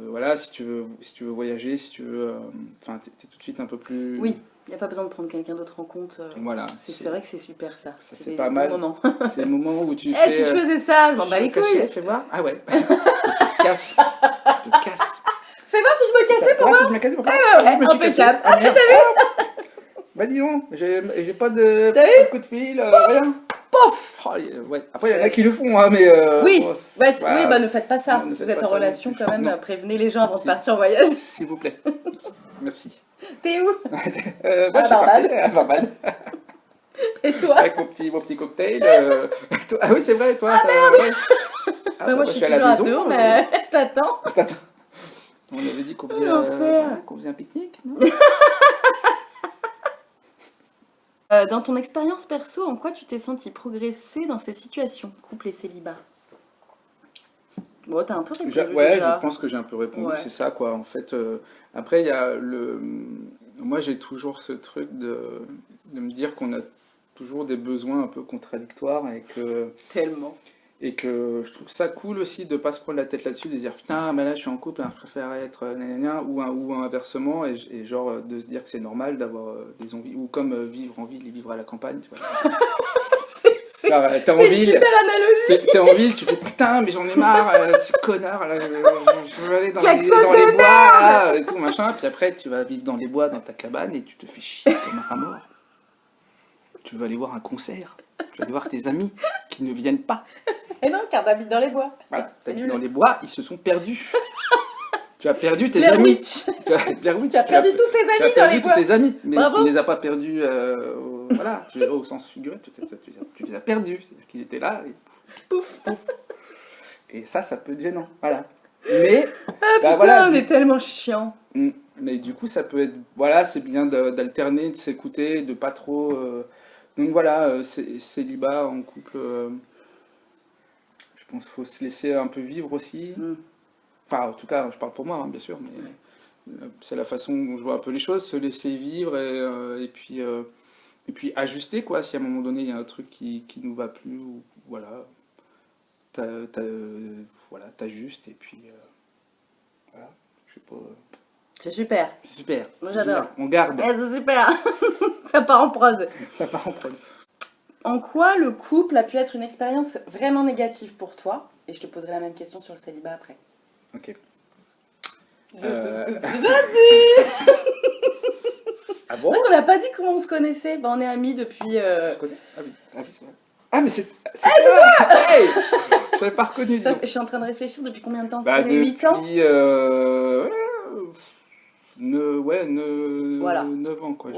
voilà, si tu veux voyager, si tu veux, enfin, t'es tout de suite un peu plus, Oui, il n'y a pas besoin de prendre quelqu'un d'autre en compte. voilà, C'est vrai que c'est super ça. ça C'est c'est des pas bons mal. moments. C'est le moment où tu Eh, si fais, je faisais ça, je m'en je bats veux les cacher, couilles. fais voir, ah ouais, et tu te casses, tu te casses. Fais voir si je me C'est cassais ça. pour Voir moi. si je me cassais, pourquoi? Ouais, Ah, je me suis impeccable. cassé. Ah, merde. Bah dis donc, j'ai pas de, T'as vu? pas de coup de fil, rien. Pof. Oh, ouais. Après, il y en a qui le font, hein, mais Oui, bon, bah, voilà. oui, bah ne faites pas ça. Non, ne Si vous faites êtes pas en ça non relation, plus. quand même, Non, prévenez les gens avant de si. partir en voyage. S'il vous plaît. Merci. T'es où? Moi, À je suis parti Barbade. à Barbade, Et toi? avec mon petit cocktail. Ah oui, c'est vrai, toi. Ça, ouais. Ah, Bah, moi, bah, je suis suis à la toujours à maison. Tours, mais je t'attends. Attends. On avait dit qu'on faisait, L'enfer. qu'on faisait un pique-nique, non? Dans ton expérience perso, en quoi tu t'es senti progresser dans cette situation, couple et célibat? Bon, t'as un peu répondu Ouais, déjà. je pense que j'ai un peu répondu, Ouais. c'est ça, quoi. En fait, après, il y a moi, j'ai toujours ce truc de me dire qu'on a toujours des besoins un peu contradictoires, Tellement. et que je trouve ça cool aussi de pas se prendre la tête là-dessus, de dire putain, mais là, je suis en couple, hein, je préfère être gna, ou inversement, et genre de se dire que c'est normal d'avoir des envies, ou comme vivre en ville et vivre à la campagne, tu vois. C'est Genre, t'es en c'est une ville, super analogie. t'es en ville, tu fais putain, mais j'en ai marre, ce connard, là, je veux aller Klaxon dans les de bois, là, et tout machin. Puis après, tu vas vivre dans les bois, dans ta cabane, et tu te fais chier comme un rat mort. Tu veux aller voir un concert, tu vas aller voir tes amis qui ne viennent pas. Et non, car t'habites dans les bois. Voilà, C'est t'habites nul. dans les bois, ils se sont perdus. Tu as perdu tes Blair amis. Witch. Blair Witch, Tu as perdu tous tes tu as amis dans perdu les tous bois. tes amis, mais Bravo. tu ne les as pas perdus, voilà, au sens figuré, tu les as perdus. C'est-à-dire qu'ils étaient là, et Pouf. Et ça peut être gênant. Voilà. Mais, Putain, voilà. on est tellement chiant. Mais du coup, ça peut être. Voilà, c'est bien d'alterner, de s'écouter, de pas trop. Donc voilà, célibat en couple. Je pense qu'il faut se laisser un peu vivre aussi. Enfin, en tout cas, je parle pour moi, hein, bien sûr, mais c'est la façon dont je vois un peu les choses, se laisser vivre et puis ajuster, quoi. Si à un moment donné, il y a un truc qui nous va plus, ou, voilà, voilà, t'ajustes, et puis voilà, je sais pas. C'est super. C'est super. Moi, C'est j'adore. génial. On garde. C'est super. Ça part en prod. Ça part en prod. En quoi le couple a pu être une expérience vraiment négative pour toi? Et je te poserai la même question sur le célibat après. Ok. Vas-y. Ah bon? On n'a pas dit comment on se connaissait. On est amis depuis... Je connais. Ah oui, c'est vrai. Ah, mais c'est toi! Hey, je l'avais pas reconnu. Je suis en train de réfléchir depuis combien de temps? Bah, Ça fait 8 ans? depuis Voilà. 9 ans, quoi.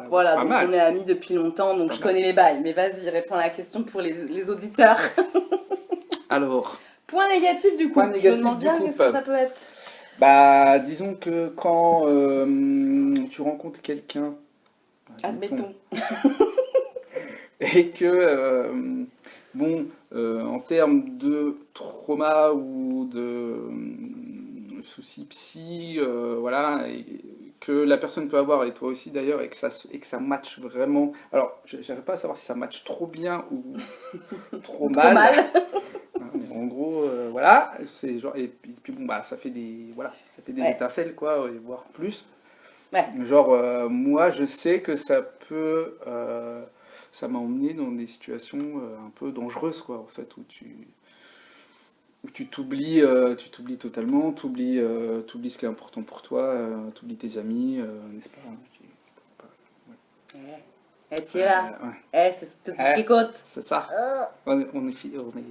Voilà, Pas donc mal. on est amis depuis longtemps, donc Pas je mal. connais les bails. Mais vas-y, réponds à la question pour les auditeurs. Alors, Point négatif du Point couple. Je me négatif demande du bien couple. qu'est-ce que ça peut être. bah, disons que quand tu rencontres quelqu'un, Admettons. et que, bon, en termes de trauma ou de soucis psy, voilà, et que la personne peut avoir, et toi aussi d'ailleurs, et que ça matche vraiment. Alors, j'arrive pas à savoir si ça matche trop bien ou trop mal. Hein, mais en gros, voilà, c'est genre, et puis bon, bah, ça fait des Ouais. étincelles, quoi, et voire plus. Ouais. Genre, moi, je sais que ça peut, ça m'a emmené dans des situations un peu dangereuses, quoi, en fait, où tu t'oublies totalement, t'oublies ce qui est important pour toi, t'oublies tes amis, n'est-ce pas, hein, Tu es là. ouais. C'est tout ce qui compte. C'est ça. On est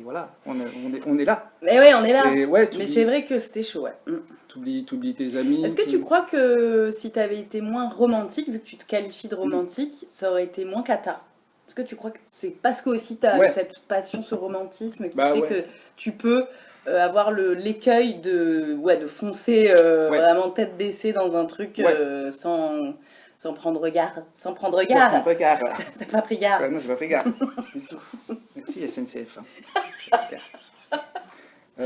voilà, on est là. Mais ouais, on est là. Et ouais, Mais c'est vrai que c'était chaud, ouais. T'oublies tes amis. Est-ce que tu crois que si tu avais été moins romantique, vu que tu te qualifies de romantique, ça aurait été moins cata? Est-ce que tu crois que c'est parce que aussi tu as cette passion, ce romantisme qui fait que tu peux avoir l'écueil de foncer vraiment tête baissée dans un truc sans prendre garde? Sans prendre garde. Sans prendre garde. T'as pas pris garde. Non, j'ai pas pris garde. Du tout. Merci SNCF.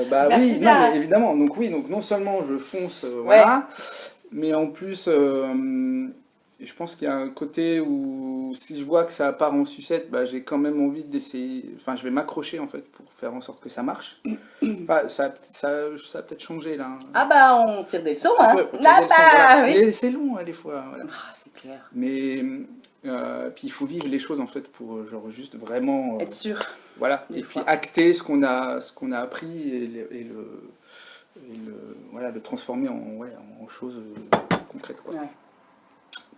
Bah Merci oui, bien. non, mais évidemment. Donc oui, donc non seulement je fonce, voilà, mais en plus, je pense qu'il y a un côté où si je vois que ça part en sucette, bah, j'ai quand même envie d'essayer. Enfin, je vais m'accrocher en fait pour faire en sorte que ça marche. Enfin, ça a peut-être changé là. Ah bah on tire des leçons, hein. Mais c'est long, hein, des fois. Voilà. Ah, c'est clair. Mais puis il faut vivre les choses en fait pour genre juste vraiment être sûr. Voilà. Et puis acter ce qu'on a appris et le transformer en choses concrètes, quoi. Ouais.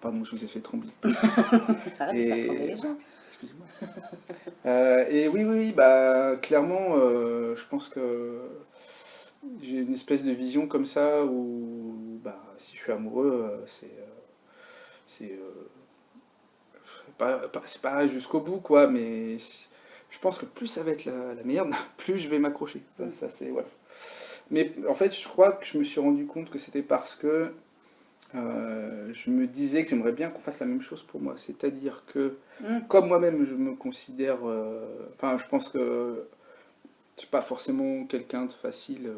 Pardon, je vous ai fait trembler. Arrête de faire trembler les gens. Excusez-moi. Et oui, bah clairement, je pense que j'ai une espèce de vision comme ça où bah si je suis amoureux, c'est pas jusqu'au bout, quoi, mais je pense que plus ça va être la merde, plus je vais m'accrocher. Ça c'est voilà. Mais en fait, je crois que je me suis rendu compte que c'était parce que je me disais que j'aimerais bien qu'on fasse la même chose pour moi. C'est-à-dire que, comme moi-même, je me considère... Enfin, je pense que je suis pas forcément quelqu'un de facile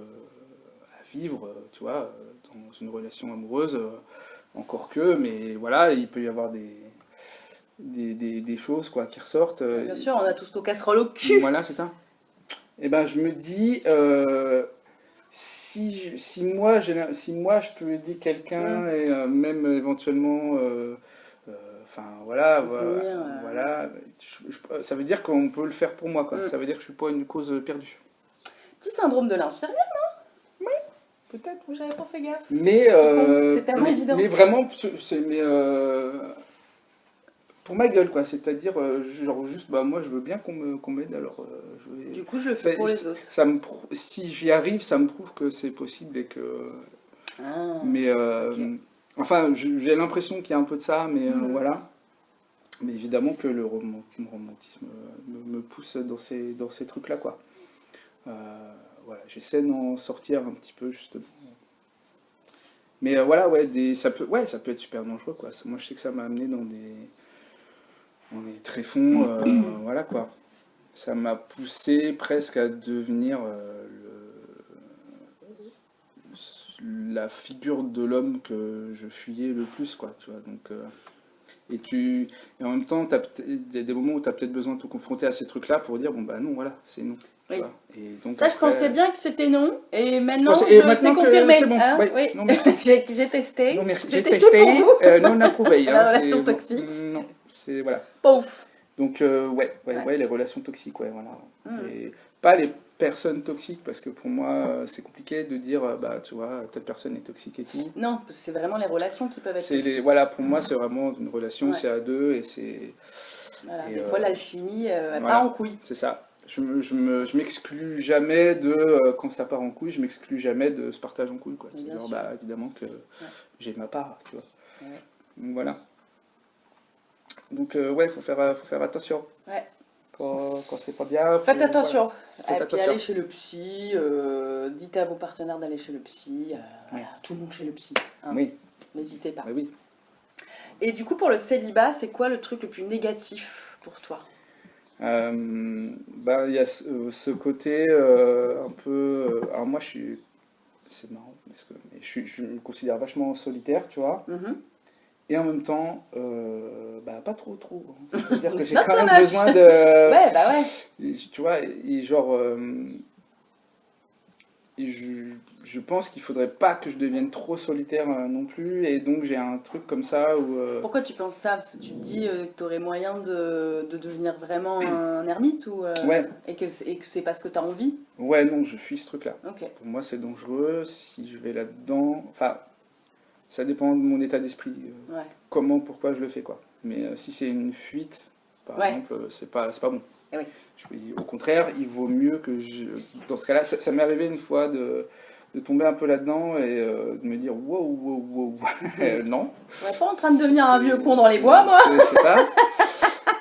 à vivre, tu vois, dans une relation amoureuse, encore que, mais voilà, il peut y avoir des choses, quoi, qui ressortent. Bien sûr, on a tous nos casseroles au cul. Voilà, c'est ça. Et ben, je me dis... Si moi je peux aider quelqu'un et même éventuellement enfin voilà ça veut dire qu'on peut le faire pour moi, quoi. Ça veut dire que je suis pas une cause perdue. Petit syndrome de l'infirmière, non? Oui, peut-être. J'avais pas fait gaffe. Mais c'est tellement évident. Mais vraiment pour ma gueule, quoi. C'est-à-dire genre juste bah moi je veux bien qu'on m'aide, alors du coup je le fais pour les autres. Si j'y arrive, ça me prouve que c'est possible et que mais enfin j'ai l'impression qu'il y a un peu de ça, mais voilà. Mais évidemment que le romantisme me pousse dans ces trucs là, quoi. Voilà, j'essaie d'en sortir un petit peu justement. Mais voilà, ça peut être super dangereux, quoi. Moi, je sais que ça m'a amené dans des tréfonds, voilà, quoi. Ça m'a poussé presque à devenir la figure de l'homme que je fuyais le plus, quoi, tu vois. Donc, et en même temps, il y a des moments où tu as peut-être besoin de te confronter à ces trucs-là pour dire, bon, bah non, voilà, c'est non. Tu Oui. vois. Et donc, Ça, je après, pensais bien que c'était non, et maintenant, et c'est maintenant que confirmé. c'est bon, Hein, ouais, oui, non merci. j'ai testé. Non merci, J'ai j'ai testé pour testé, vous. non approuvé. La Hein, relation bon, toxique. non, c'est voilà. Pauvre. Donc Ouais. les relations toxiques, ouais, voilà. Mhm. Et pas les personnes toxiques, parce que pour moi, c'est compliqué de dire, bah tu vois, telle personne est toxique et tout. Non, c'est vraiment les relations qui peuvent être C'est toxiques. voilà, pour moi, c'est vraiment une relation, Ouais. c'est à deux et c'est. Voilà, Et, des fois, l'alchimie, elle voilà, part en couille. c'est ça. Je m'exclus jamais de, quand ça part en couille, je m'exclus jamais de ce partage en couille, quoi. Mais bien C'est-à-dire, sûr. bah, évidemment que j'ai ma part, tu vois. Ouais. Donc, voilà. Donc, faut faire attention. Ouais. Quand c'est pas bien, Faites attention. Faites Et puis attention. allez chez le psy, dites à vos partenaires d'aller chez le psy. Voilà, tout le monde chez le psy. Hein. Oui, N'hésitez pas. bah oui. Et du coup, pour le célibat, c'est quoi le truc le plus négatif pour toi? Bah, il y a ce côté un peu. Alors, moi, c'est marrant, parce que je me considère vachement solitaire, tu vois. Mhm. Et en même temps, bah, pas trop. C'est-à-dire que j'ai Not quand so même much. besoin de. Ouais, bah ouais. Tu vois, et genre. Et je pense qu'il faudrait pas que je devienne trop solitaire non plus. Et donc, j'ai un truc comme ça où. Pourquoi tu penses ça? Parce que tu te dis que tu aurais moyen de devenir vraiment un ermite ou, Ouais. et que c'est parce que tu as envie? Ouais, non, je fuis ce truc-là. Ok. Pour moi, c'est dangereux. Si je vais là-dedans. Enfin, ça dépend de mon état d'esprit. Ouais. Comment, pourquoi je le fais, quoi. Mais si c'est une fuite, par exemple, c'est pas bon. Eh oui. Au contraire, il vaut mieux que je. Dans ce cas-là, ça m'est arrivé une fois de tomber un peu là-dedans et de me dire wow. Non. On n'est pas en train de devenir un vieux con dans les bois, moi. C'est ça.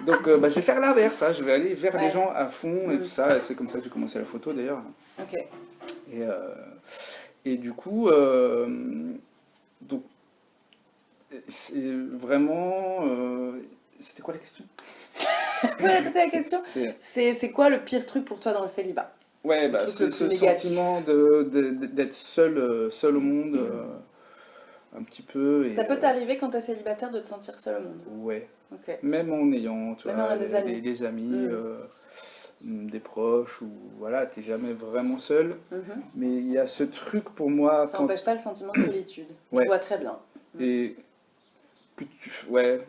Donc, je vais faire l'inverse. Je vais aller vers les gens à fond et tout ça. Et c'est comme ça que j'ai commencé la photo d'ailleurs. Ok. Et du coup, donc, c'est vraiment. C'était quoi la question? Tu peux répéter la question? C'est quoi le pire truc pour toi dans le célibat? Ouais, bah, c'est ce sentiment d'être seul au monde, un petit peu. Et, ça peut t'arriver quand t'es célibataire de te sentir seul au monde? Ouais. Ok. Même en ayant, tu vois, des amis, des amis des proches, ou voilà, t'es jamais vraiment seul. Mais il y a ce truc pour moi. Ça n'empêche pas le sentiment de solitude. Je vois très bien. Et que ouais.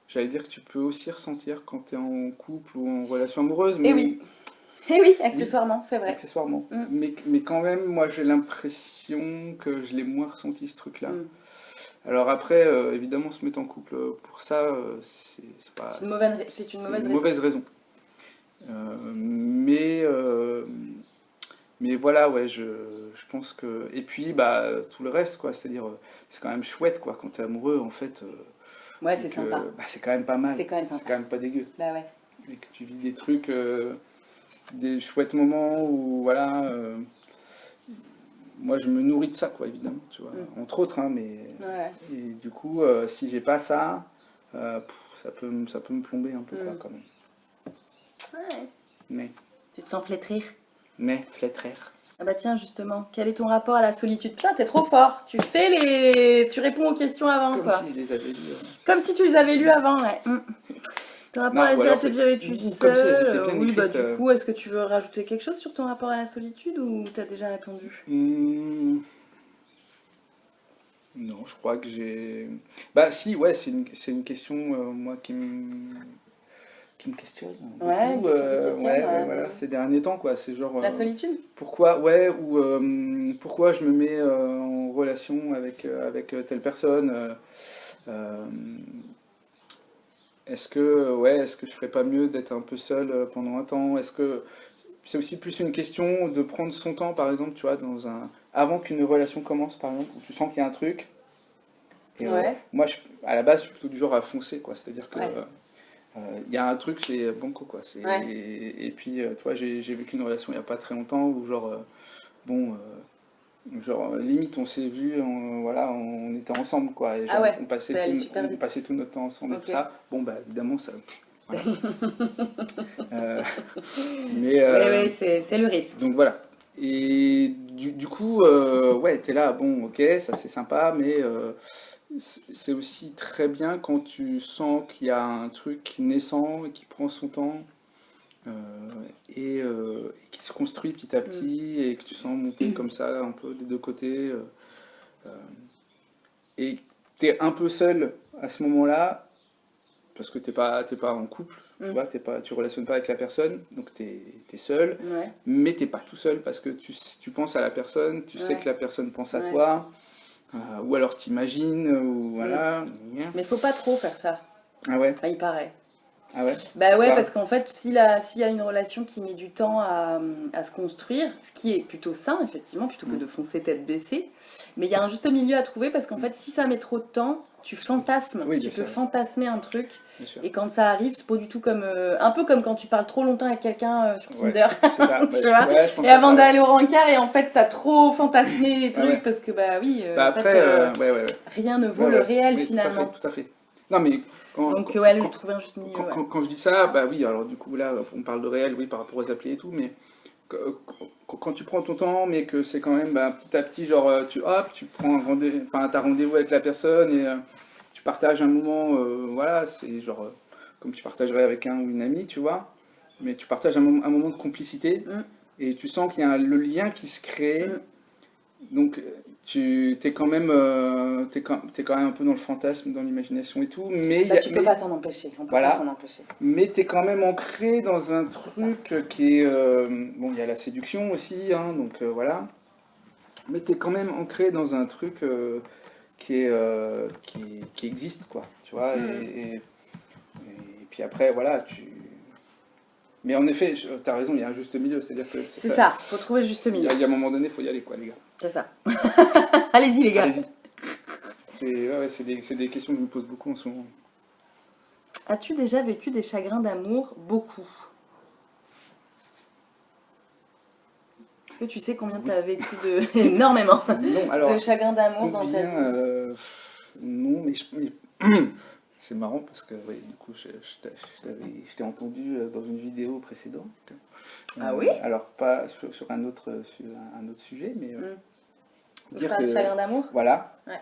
J'allais dire que tu peux aussi ressentir quand tu es en couple ou en relation amoureuse. Mais Et oui, accessoirement, c'est vrai. Accessoirement. Mais quand même, moi j'ai l'impression que je l'ai moins ressenti ce truc-là. Alors après, évidemment, se mettre en couple pour ça, c'est pas. C'est une mauvaise raison. Mais voilà, ouais, je pense que. Et puis, bah, tout le reste, quoi. C'est-à-dire, c'est quand même chouette, quoi. Quand t'es amoureux, en fait. Ouais, c'est sympa. Bah, c'est quand même pas mal. C'est quand même sympa. C'est quand même pas dégueu. Bah ouais. Et que tu vis des trucs, des chouettes moments où, voilà. Moi, je me nourris de ça, quoi, évidemment, tu vois. Entre autres, hein, mais. Ouais. Et du coup, si j'ai pas ça, ça peut me plomber un peu, quoi, quand même. Ouais. Mais. Tu te sens flétrir? Mais, flétrir. Ah bah tiens, justement, quel est ton rapport à la solitude? Putain, t'es trop fort. Tu réponds aux questions avant, Comme quoi. si je les avais lues. Comme si tu les avais lues avant, ouais. Ton rapport à la solitude, t'as déjà vécu seul? Oui, bah du coup, est-ce que tu veux rajouter quelque chose sur ton rapport à la solitude ou t'as déjà répondu? Non, je crois que j'ai... Bah si, ouais, c'est une question, moi, qui me questionne. Ouais, beaucoup, voilà, ces derniers temps, quoi. C'est genre... la solitude? Pourquoi, pourquoi je me mets en relation avec telle personne est-ce que je ferais pas mieux d'être un peu seul pendant un temps? Est-ce que c'est aussi plus une question de prendre son temps, par exemple, tu vois, avant qu'une relation commence, par exemple, où tu sens qu'il y a un truc. Et moi, à la base, je suis plutôt du genre à foncer, quoi. C'est-à-dire que Il y a un truc chez Banco, quoi. Ouais. Et puis, tu vois, j'ai vécu une relation il n'y a pas très longtemps où, genre, bon, genre, limite, on s'est vu, voilà, on était ensemble, quoi. Et Ah genre, ouais, c'est allé super on vite. passait tout notre temps ensemble et tout Ok. ça. Bon, bah, évidemment, ça. Voilà. Euh, mais, Oui, oui, c'est le risque. donc voilà. Et du coup, ouais, t'es là, bon, ok, ça c'est sympa, mais c'est aussi très bien quand tu sens qu'il y a un truc naissant et qui prend son temps euh, et qui se construit petit à Mm. petit et que tu sens monter comme ça un peu des deux côtés. Euh, et t'es un peu seul à ce moment-là parce que t'es pas en couple, tu Mm. vois, tu relationnes pas avec la personne, donc t'es seul, Ouais, mais t'es pas tout seul parce que tu penses à la personne, tu sais ouais, que la personne pense à ouais. toi, ou alors t'imagines, ou Mm. voilà. Mais faut pas trop faire ça. Ah ouais, Enfin, il paraît. ah ouais, Bah ouais, pourquoi? parce qu'en fait, s'il y a une relation qui met du temps à se construire, ce qui est plutôt sain, effectivement, plutôt que Mm. de foncer tête baissée, mais il y a un juste milieu à trouver parce qu'en fait, si ça met trop de temps, tu fantasmes, Oui, tu bien peux sûr, fantasmer un truc, bien sûr. et quand ça arrive, c'est pas du tout comme. Un peu comme quand tu parles trop longtemps avec quelqu'un sur Ouais, Tinder, c'est ça. tu vois, Ouais, je et pense à avant ça, ouais. d'aller au rencard, et en fait, t'as trop fantasmé les Ah trucs ouais. parce que, bah oui, Bah en fait, après, ouais, ouais, ouais. rien ne vaut Ouais, le ouais. réel Oui, tout à fait, finalement. tout à fait. Non, mais Donc, ouais, lui quand, trouver un juste milieu, ouais. quand je dis ça, bah oui, alors du coup là, on parle de réel, oui, par rapport aux applis et tout, mais quand tu prends ton temps, mais que c'est quand même bah, petit à petit, genre, tu prends un rendez-vous, enfin, t'as rendez-vous avec la personne et tu partages un moment, voilà, c'est genre comme tu partagerais avec un ou une amie, tu vois, mais tu partages un moment de complicité Mm, et tu sens qu'il y a le lien qui se crée. mm. Donc, t'es quand même un peu dans le fantasme, dans l'imagination et tout, Bah, tu peux pas t'en empêcher, on peut pas s'en voilà, empêcher. mais t'es quand même ancré dans un C'est ça. truc qui est, bon, il y a la séduction aussi, hein, donc voilà, mais t'es quand même ancré dans un truc qui existe, quoi, tu vois, Mm. et puis après, voilà, mais en effet, t'as raison, il y a un juste milieu, c'est-à-dire que C'est ça, faut trouver le juste milieu. il y a un moment donné, il faut y aller, quoi, les gars. C'est ça. Allez-y, les gars. Allez-y. C'est des questions que je me pose beaucoup en ce moment. As-tu déjà vécu des chagrins d'amour? Beaucoup. Est-ce que tu sais combien tu Oui. as vécu de. Énormément Non, de alors, chagrins d'amour dans ta combien vie? non, c'est marrant parce que oui, du coup, je t'ai entendu dans une vidéo précédente. Ah oui? Alors, pas sur sur un autre sujet, mais Où je dire parle de que. chagrins d'amour? Voilà. Ouais.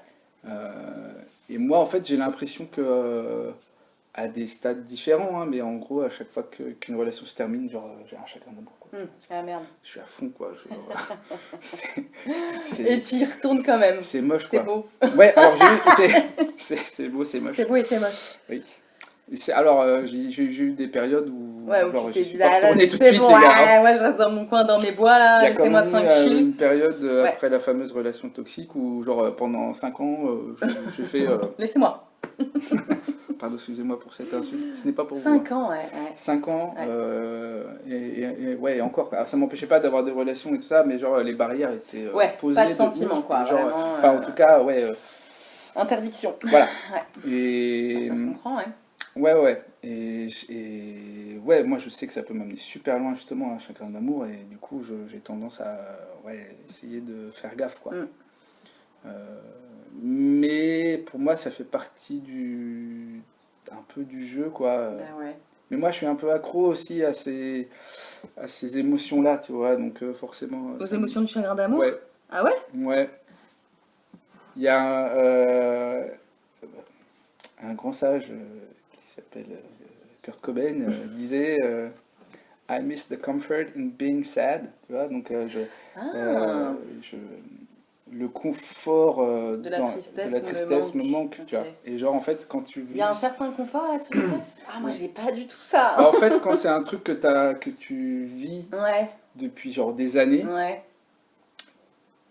Et moi, en fait, j'ai l'impression que. À des stades différents, hein, mais en gros, à chaque fois qu'une relation se termine, genre, j'ai un chagrin d'amour, quoi. Ah merde. Je suis à fond, quoi. C'est Et tu y retournes quand même. c'est moche, C'est quoi. beau. Ouais, alors c'est beau, c'est moche. C'est beau et c'est moche. Oui. Alors, j'ai eu des périodes où, Ouais, où genre, tu j'y t'es suis dit, pas ah là, retourné tout de c'est suite, bon, les gars, hein. ouais, moi je reste dans mon coin, dans mes bois là, Il y a quand laissez-moi même eu tranquille. une période Ouais. après la fameuse relation toxique où, genre, pendant 5 ans, j'ai fait. Laissez-moi. Pardon, excusez-moi pour cette insulte, ce n'est pas pour vous. 5 ans, ouais. 5 ans, Ouais. ouais, et encore, ça m'empêchait pas d'avoir des relations et tout ça, mais genre les barrières étaient Ouais, posées pas de de sentiments, ouf, quoi, et genre, vraiment, enfin, en tout cas, ouais, Interdiction. voilà. Ouais. Et Ça se comprend, ouais. ouais, ouais, moi je sais que ça peut m'amener super loin justement un chagrin d'amour, et du coup j'ai tendance à ouais, essayer de faire gaffe, quoi. Mm. Euh, mais pour moi ça fait partie un peu du jeu, quoi. Bah ouais. Mais moi, je suis un peu accro aussi à ces émotions-là, tu vois, donc forcément. Aux émotions du chagrin d'amour? Ouais, Ah ouais? ouais. Il y a un grand sage qui s'appelle Kurt Cobain, disait I miss the comfort in being sad, tu vois, donc Ah, je- le confort de la tristesse, de la tristesse me manque, tu Ok. vois. Et genre, en fait, quand tu Il y a un vis. certain confort à la tristesse? Ah, moi Ouais. j'ai pas du tout ça. Bah, en fait, quand c'est un truc que tu vis Ouais, depuis genre des années, ouais,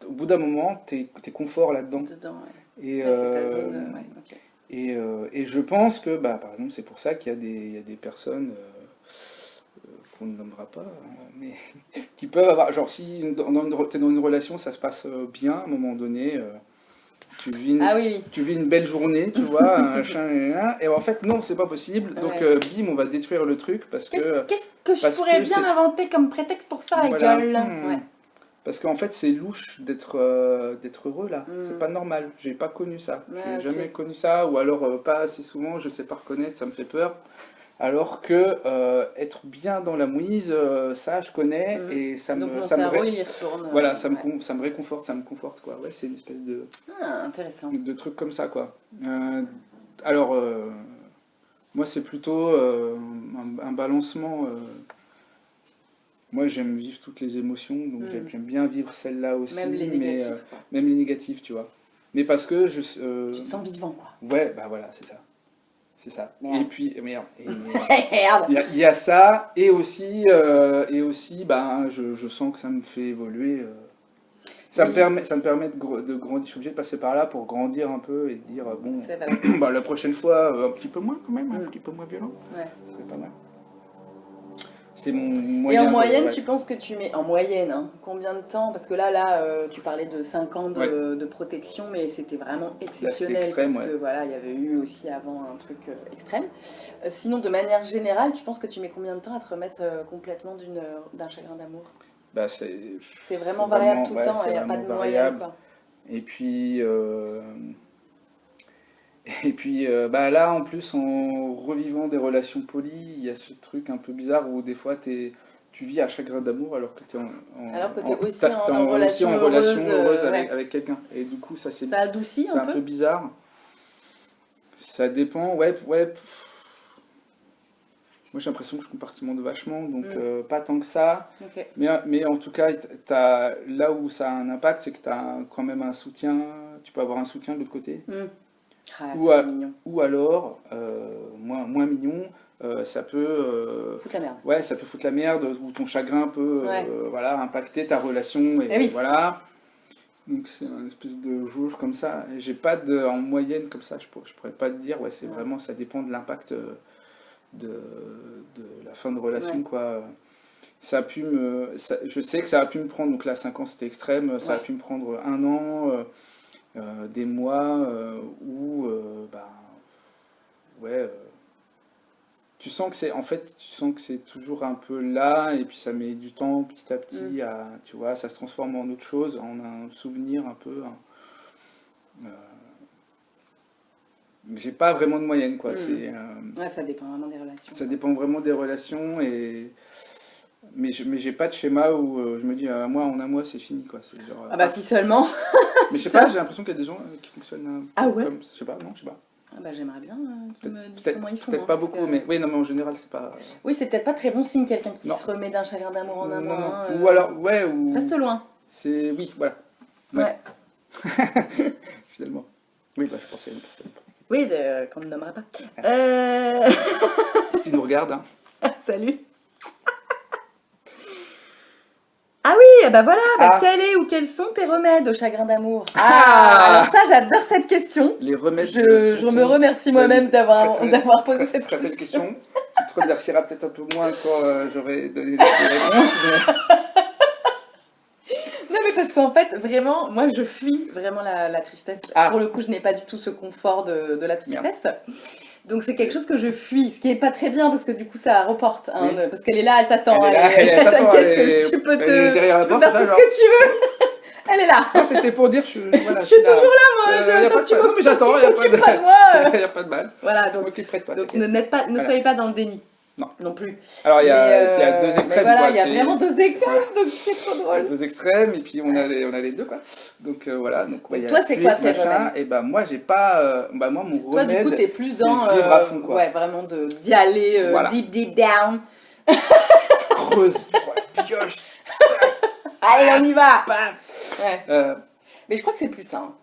au bout d'un moment, t'es confort là-dedans. dedans, ouais. Et, Ouais, c'est ta zone, ouais, ok. et je pense que, bah, par exemple, c'est pour ça qu'il y a il y a des personnes qu'on ne nommera pas, mais qui peuvent avoir, genre si t'es dans une relation, ça se passe bien, à un moment donné, Ah oui, oui. tu vis une belle journée, tu vois, un machin, et en fait, non, c'est pas possible. Donc, Ouais. bim, on va détruire le truc Qu'est-ce que je parce pourrais que bien c'est, inventer comme prétexte pour faire la voilà, gueule? Ouais. parce qu'en fait, c'est louche d'être heureux là. C'est pas normal. J'ai pas connu ça. Ouais, J'ai jamais ok. connu ça, ou alors pas assez souvent. Je sais pas reconnaître, ça me fait peur. Alors que être bien dans la mouise, ça je connais Mm. et Donc mon cerveau, il y retourne. voilà, Ouais. ça me réconforte, ça me conforte quoi. Ouais, c'est une espèce Ah, intéressant. de truc comme ça quoi. Alors moi c'est plutôt un balancement. Moi j'aime vivre toutes les émotions, donc Mm. j'aime bien vivre celle-là Même les aussi, mais négatifs. même les négatives, tu vois. Mais parce que Tu te sens vivant, quoi. ouais, bah voilà, c'est ça. C'est ça. Merde. Et puis, merde. Merde. Il y a ça, et aussi ben, je sens que ça me fait évoluer. Oui, Ça me permet de grandir. Je suis obligé de passer par là pour grandir un peu et dire, bon, c'est vrai. bah, la prochaine fois, un petit peu moins quand même, un Mm. petit peu moins violent. Ouais. Ça serait pas mal. C'est mon Et en moyen de. moyenne, Ouais. tu penses que tu mets, en moyenne, hein, combien de temps? Parce que là, tu parlais de 5 ans Ouais. de protection, mais c'était vraiment Là, c'était exceptionnel extrême, parce ouais. que voilà, il y avait eu aussi avant un truc extrême. Sinon, de manière générale, tu penses que tu mets combien de temps à te remettre complètement d'un chagrin d'amour? Bah, C'est vraiment variable tout le ouais, temps, il c'est n'y a pas vraiment de moyenne, variable. quoi. Et puis, bah là, en plus, en revivant des relations polies, il y a ce truc un peu bizarre où des fois, tu vis à chagrin d'amour alors que tu es Alors que tu es aussi en aussi relation en relation heureuse, heureuse ouais. avec quelqu'un. Et du coup, Ça adoucit c'est un un peu peu? bizarre. Ça dépend, ouais. Moi, j'ai l'impression que je compartimente vachement, donc Mm. pas tant que ça. Ok. Mais en tout cas, là où ça a un impact, c'est que tu as quand même un soutien. Tu peux avoir un soutien de l'autre côté. Mm. Ah, Ou, ça c'est mignon. ou alors, moins mignon, ça peut, Foutre la merde. ouais, ça peut foutre la merde, ou ton chagrin peut Ouais. voilà, impacter ta relation, Eh et oui. voilà. Donc c'est une espèce de jauge comme ça. Et j'ai pas en moyenne comme ça, je pourrais pas te dire, ouais, c'est Ouais. vraiment, ça dépend de l'impact de, de la fin de relation, Ouais. quoi. Je sais que ça a pu me prendre, donc là 5 ans c'était extrême, ça a Ouais. pu me prendre un an, des mois où bah, ouais, tu sens que c'est toujours un peu là, et puis ça met du temps petit à petit à, tu vois, ça se transforme en autre chose, en un souvenir un peu, hein. Euh, j'ai pas vraiment de moyenne, quoi. Ouais, ça dépend vraiment des relations. Ça dépend vraiment des relations, mais j'ai pas de schéma où je me dis, moi en un mois c'est fini, quoi. C'est genre, Ah bah si seulement. mais je sais pas, j'ai l'impression qu'il y a des gens qui fonctionnent un Ah peu ouais? comme, je sais pas, non, je sais pas. Ah bah j'aimerais bien qu'ils me disent Peut-être comment ils font. peut-être hein, pas parce beaucoup, que- mais oui, non, mais en général c'est pas. Oui, c'est peut-être pas très bon signe quelqu'un qui Non. se remet d'un chagrin d'amour en un Non, mois. non. hein, Ou alors, ouais, ou. Reste loin. C'est. Oui, voilà. Ouais. Finalement. Oui, bah, je pensais à une personne. Oui, qu'on ne nommera pas. Si tu nous regardes, hein. Salut. Ah oui, bah voilà, bah Ah. quel est ou quels sont tes remèdes au chagrin d'amour? Ah. Alors ça, j'adore cette question. Les remèdes. Je me remercie moi-même d'avoir posé cette Très belle question. question. Tu te remercieras peut-être un peu moins quand j'aurai donné les réponses, mais. Non mais parce qu'en fait, vraiment, moi je fuis vraiment la tristesse. Ah. Pour le coup, je n'ai pas du tout ce confort de la tristesse. Donc c'est quelque chose que je fuis, ce qui est pas très bien parce que du coup ça reporte, hein, Oui. parce qu'elle est là, elle t'attend, Elle est là, elle t'attend, t'inquiète elle est- que tu peux elle est derrière la tu peux porte, faire tout là, ce que tu veux. Elle est là. Non, c'était pour dire, voilà, Je suis toujours là, moi. y a Tant pas que tu de- non, mais j'attends, t'occupes y a pas de- pas de moi. Il n'y a pas de mal. Voilà, Je donc m'occuperai de toi. Donc t'inquiète. ne Voilà. soyez pas dans le déni. Non. Plus. Alors il y a Mais, deux mais extrêmes. voilà, quoi. il y a C'est- vraiment deux écoles, Voilà. donc c'est trop Il y a drôle. deux extrêmes, et puis on a les deux, quoi. Donc voilà. Donc, ouais, il y a Toi, c'est fuite, quoi tes machin, remèdes? et bah moi j'ai pas. Bah moi mon Toi, remède. du coup, t'es plus c'est dans. vivre à fond, quoi. Ouais, vraiment d'y aller Voilà. deep down. Creuse, ouais, pioche. Allez, on y va. Paf. Ouais. Mais je crois que c'est plus ça. hein.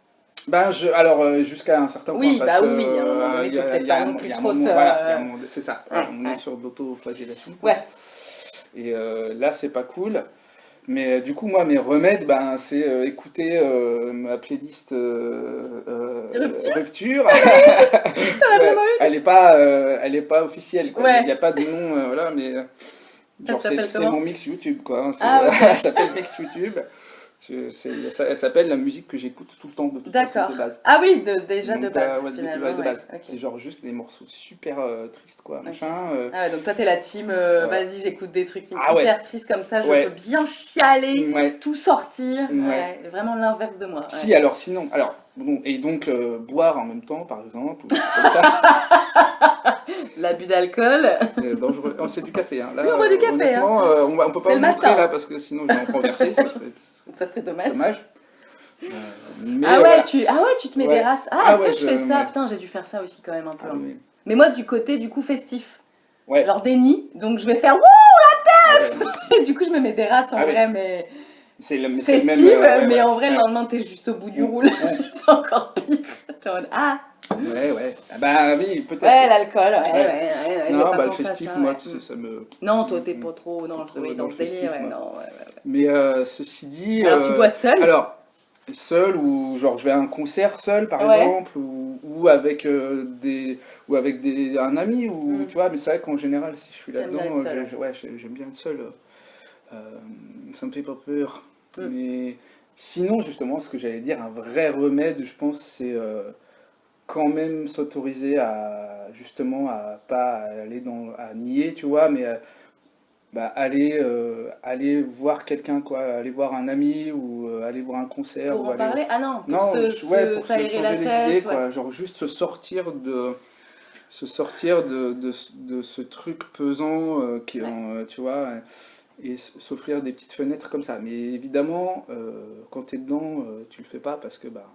Alors jusqu'à un certain Oui, point. bah parce oui, que, à un moment donné, il y a- faut peut-être il y a pas un- non il y plus a un trop moment- se. voilà, il y a un moment- c'est ça. Ouais, On ouais. est sur l'autoflagellation. Ouais. Et là, c'est pas cool. Mais du coup, moi, mes remèdes, ben, c'est écouter ma playlist Rupture. T'en as Ouais, vraiment une? elle est pas officielle, quoi. Ouais. Il n'y a pas de nom, voilà, mais genre, s'appelle c'est comment? mon mix YouTube, quoi. Hein. Ah, ok. Ça s'appelle mix YouTube. Elle s'appelle la musique que j'écoute tout le temps de toute façon D'accord. de base. Ah oui, déjà Donc, de base, ouais, finalement. de base. Ouais, ok. C'est genre juste des morceaux super tristes, quoi, Ok. machin. Ah ouais, donc toi, t'es la team, Voilà. vas-y, j'écoute des trucs Ah hyper ouais, tristes comme ça, je ouais, peux bien chialer, ouais, tout sortir. ouais. Ouais, vraiment l'inverse de moi. Si, Ouais. alors sinon, alors, bon, et donc boire en même temps, par exemple, ou des trucs comme ça, L'abus d'alcool, dangereux. Oh, c'est du café, hein. Là, oui, on boit du café, hein. honnêtement, on peut C'est pas le le montrer là, matin. parce que sinon je vais en renverser, ça serait Ça serait dommage. dommage. Euh, mais Ah ouais, voilà. tu te mets des Ouais. races. Ah, Ah est-ce que ouais, je fais ça? ouais. Putain, j'ai dû faire ça aussi quand même un peu. Ah Hein. oui. Mais moi, du côté du coup festif. Ouais. Genre déni, donc je vais faire Ah ouais. wouh. Et du coup, je me mets des races en Ah oui. vrai, mais C'est le même. festive. Ouais, Mais ouais. en vrai, le Ouais. lendemain, t'es juste au bout du Mm, roule. mm. C'est encore pire. T'es en mode, ah, Ouais. Ah bah oui, peut-être. ouais, l'alcool, ouais, Ouais. j'avais Non, pas bah le pensé à festif, ça. moi, Ouais. ça me. Non, toi, t'es pas trop dans, Trop oui, dans dans le ce délire, festif, ouais, moi. non, ouais. Mais ceci dit. Alors, tu bois seul? Alors, seul ou genre je vais à un concert seul par Ouais. exemple ou avec un ami ou Mm. tu vois, mais c'est vrai qu'en général si je suis T'aimes bien là-dedans être seul, ouais, j'aime bien être seul. Euh, Ça me fait pas peur. Mm. Mais sinon justement ce que j'allais dire, un vrai remède je pense c'est quand même s'autoriser à justement à pas aller à nier tu vois, mais bah, aller voir quelqu'un, quoi, aller voir un ami ou aller voir un concert Pour ou en aller. parler? Ah non, pour Non, ouais, pour se s'aérer la changer les idées, tête, ouais. quoi. Genre juste de ce truc pesant Ouais. tu vois, et s'offrir des petites fenêtres comme ça. Mais évidemment, quand t'es dedans, tu le fais pas parce que, bah,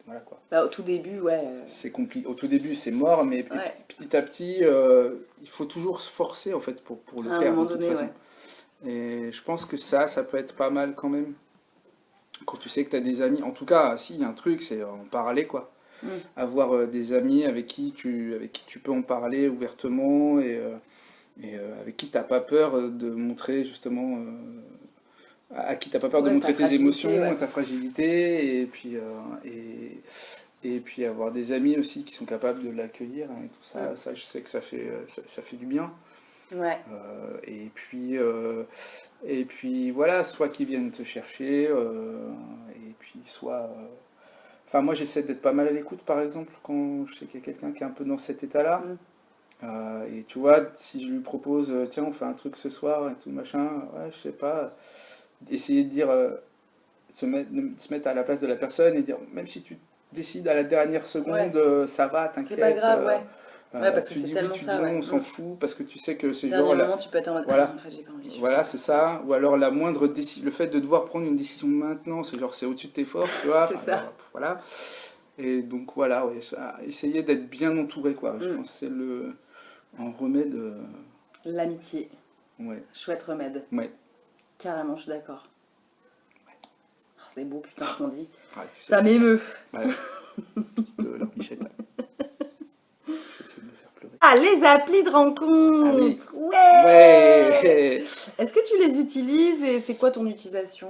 voilà quoi. Bah, au tout début, ouais. C'est compliqué. Au tout début, c'est mort, mais Ouais. petit à petit, il faut toujours se forcer en fait pour le À un faire moment de toute donné, façon. ouais. Et je pense que ça peut être pas mal quand même. Quand tu sais que tu as des amis. En tout cas, si, il y a un truc, c'est en parler, quoi. Mm. Avoir des amis avec qui tu peux en parler ouvertement et avec qui t'as pas peur de montrer justement. À qui t'as pas peur de Ouais, ta montrer tes fragilité, émotions, ouais. ta fragilité, et puis avoir des amis aussi qui sont capables de l'accueillir, hein, et tout ça. Mm. Ça, je sais que ça fait du bien. Ouais. Et puis voilà, soit qu'ils viennent te chercher, et puis soit. Enfin, moi j'essaie d'être pas mal à l'écoute par exemple, quand je sais qu'il y a quelqu'un qui est un peu dans cet état-là. Mm. Et tu vois, si je lui propose, tiens, on fait un truc ce soir et tout machin, ouais, je sais pas, essayer de dire, se mettre à la place de la personne et dire, même si tu décides à la dernière seconde, ça va, C'est pas t'inquiète. grave, ouais. Ouais, parce que Tu c'est dis oui, tellement tu dis ça, non, ouais. on s'en Mm. fout, parce que tu sais que c'est Dernier genre moment, tu peux être en mode, voilà. ah non, en fait, j'ai pas envie. Voilà, c'est ça. Ou alors la moindre décision, le fait de devoir prendre une décision maintenant, c'est genre c'est au-dessus de tes forces, tu vois. C'est Enfin, ça. alors, voilà. Et donc voilà, ouais, essayer d'être bien entouré, quoi. Je Mm. pense que c'est un remède. L'amitié. Ouais, Chouette remède. ouais. Carrément, je suis d'accord. Oh, c'est beau, putain, ce qu'on dit. Ouais, tu sais, Ça m'émeut. ouais. De leur bichette, là. J'essaie de me faire pleurer. Ah, les applis de rencontre. Ah oui. Ouais. Ouais. Est-ce que tu les utilises et c'est quoi ton utilisation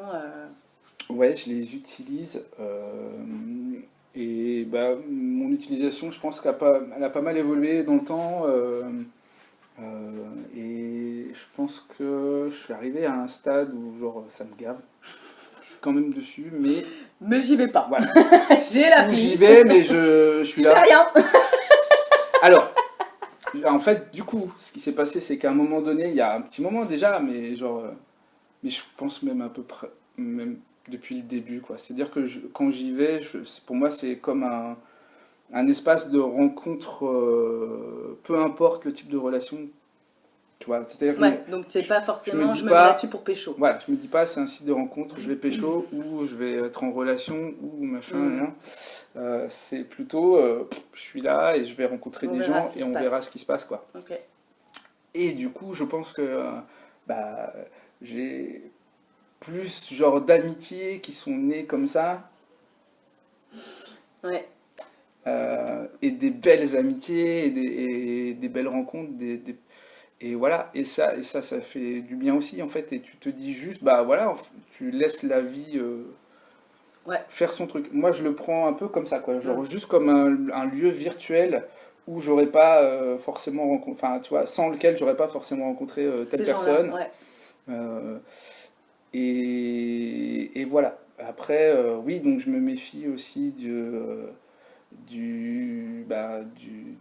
Ouais, je les utilise. Et bah, mon utilisation, je pense elle a pas mal évolué dans le temps. Et je pense que je suis arrivé à un stade où genre ça me gave. Je suis quand même dessus, mais j'y vais pas. voilà. J'ai l'appli. J'y vais, mais je suis Je fais là. rien. Alors, en fait, du coup, ce qui s'est passé, c'est qu'à un moment donné, il y a un petit moment déjà, mais genre, mais je pense même à peu près, même depuis le début, quoi. C'est-à-dire que quand j'y vais, pour moi, c'est comme un espace de rencontre, peu importe le type de relation, tu vois. C'est-à-dire que Ouais, donc c'est pas je forcément, dis je me pas- mets là-dessus pour pécho. voilà, je me dis pas c'est un site de rencontre, je vais pécho ou je vais être en relation ou machin, Mm. rien. C'est plutôt, je suis là et je vais rencontrer On des verra gens ce qui et se on passe. verra ce qui se passe, quoi. Ok. Et du coup, je pense que bah, j'ai plus genre d'amitiés qui sont nées comme ça, Ouais. et des belles amitiés et des belles rencontres, et voilà, ça fait du bien aussi en fait, et tu te dis juste, bah voilà, tu laisses la vie Ouais. faire son truc. Moi, je le prends un peu comme ça, quoi, genre Mm. juste comme un lieu virtuel où j'aurais pas forcément rencontré, enfin, tu vois, sans lequel j'aurais pas forcément rencontré telle Ces gens-là, personne. ouais. Euh, et voilà. Après, oui, donc je me méfie aussi du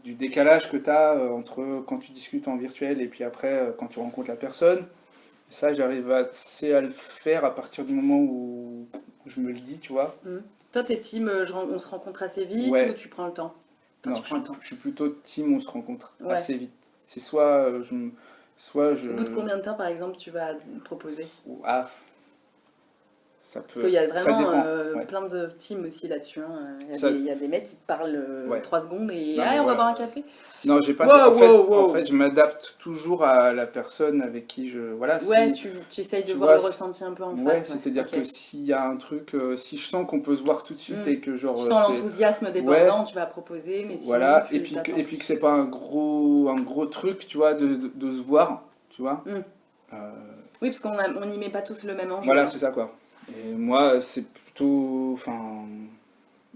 décalage que tu as entre quand tu discutes en virtuel et puis après quand tu rencontres la personne. Ça, j'arrive assez à le faire à partir du moment où je me le dis, tu vois. Hmm. Toi, t'es team, on se rencontre assez vite ou Ouais, tu prends le temps? Enfin, non, tu prends le temps. je suis plutôt team, on se rencontre Ouais. assez vite. C'est soit soit je, Au bout de combien de temps, par exemple, tu vas me proposer? ah, ça Parce qu'il peut, y a ça vraiment dépend. Ouais, plein de teams aussi là-dessus, hein. ça, Il y a des mecs qui te parlent ouais. 3 secondes et Non mais ah, on va boire voilà. un café. Non, j'ai pas. Wow, wow, En fait, wow. je m'adapte toujours à la personne avec qui je. Voilà, Ouais, si tu essayes de tu voir le vois, ressenti un peu en ouais, face, ouais. c'est-à-dire Ok. que s'il y a un truc, si je sens qu'on peut se voir tout de suite Hmm. et que Si tu genre sens c'est, l'enthousiasme ouais, débordant, tu vas proposer, mais sinon, voilà, tu t'attends et puis que plus. c'est pas un gros truc, tu vois, de se voir, tu vois. Hmm. Euh, Oui, parce on n'y met pas tous le même enjeu, voilà, hein. c'est ça quoi. Et moi, c'est plutôt, enfin,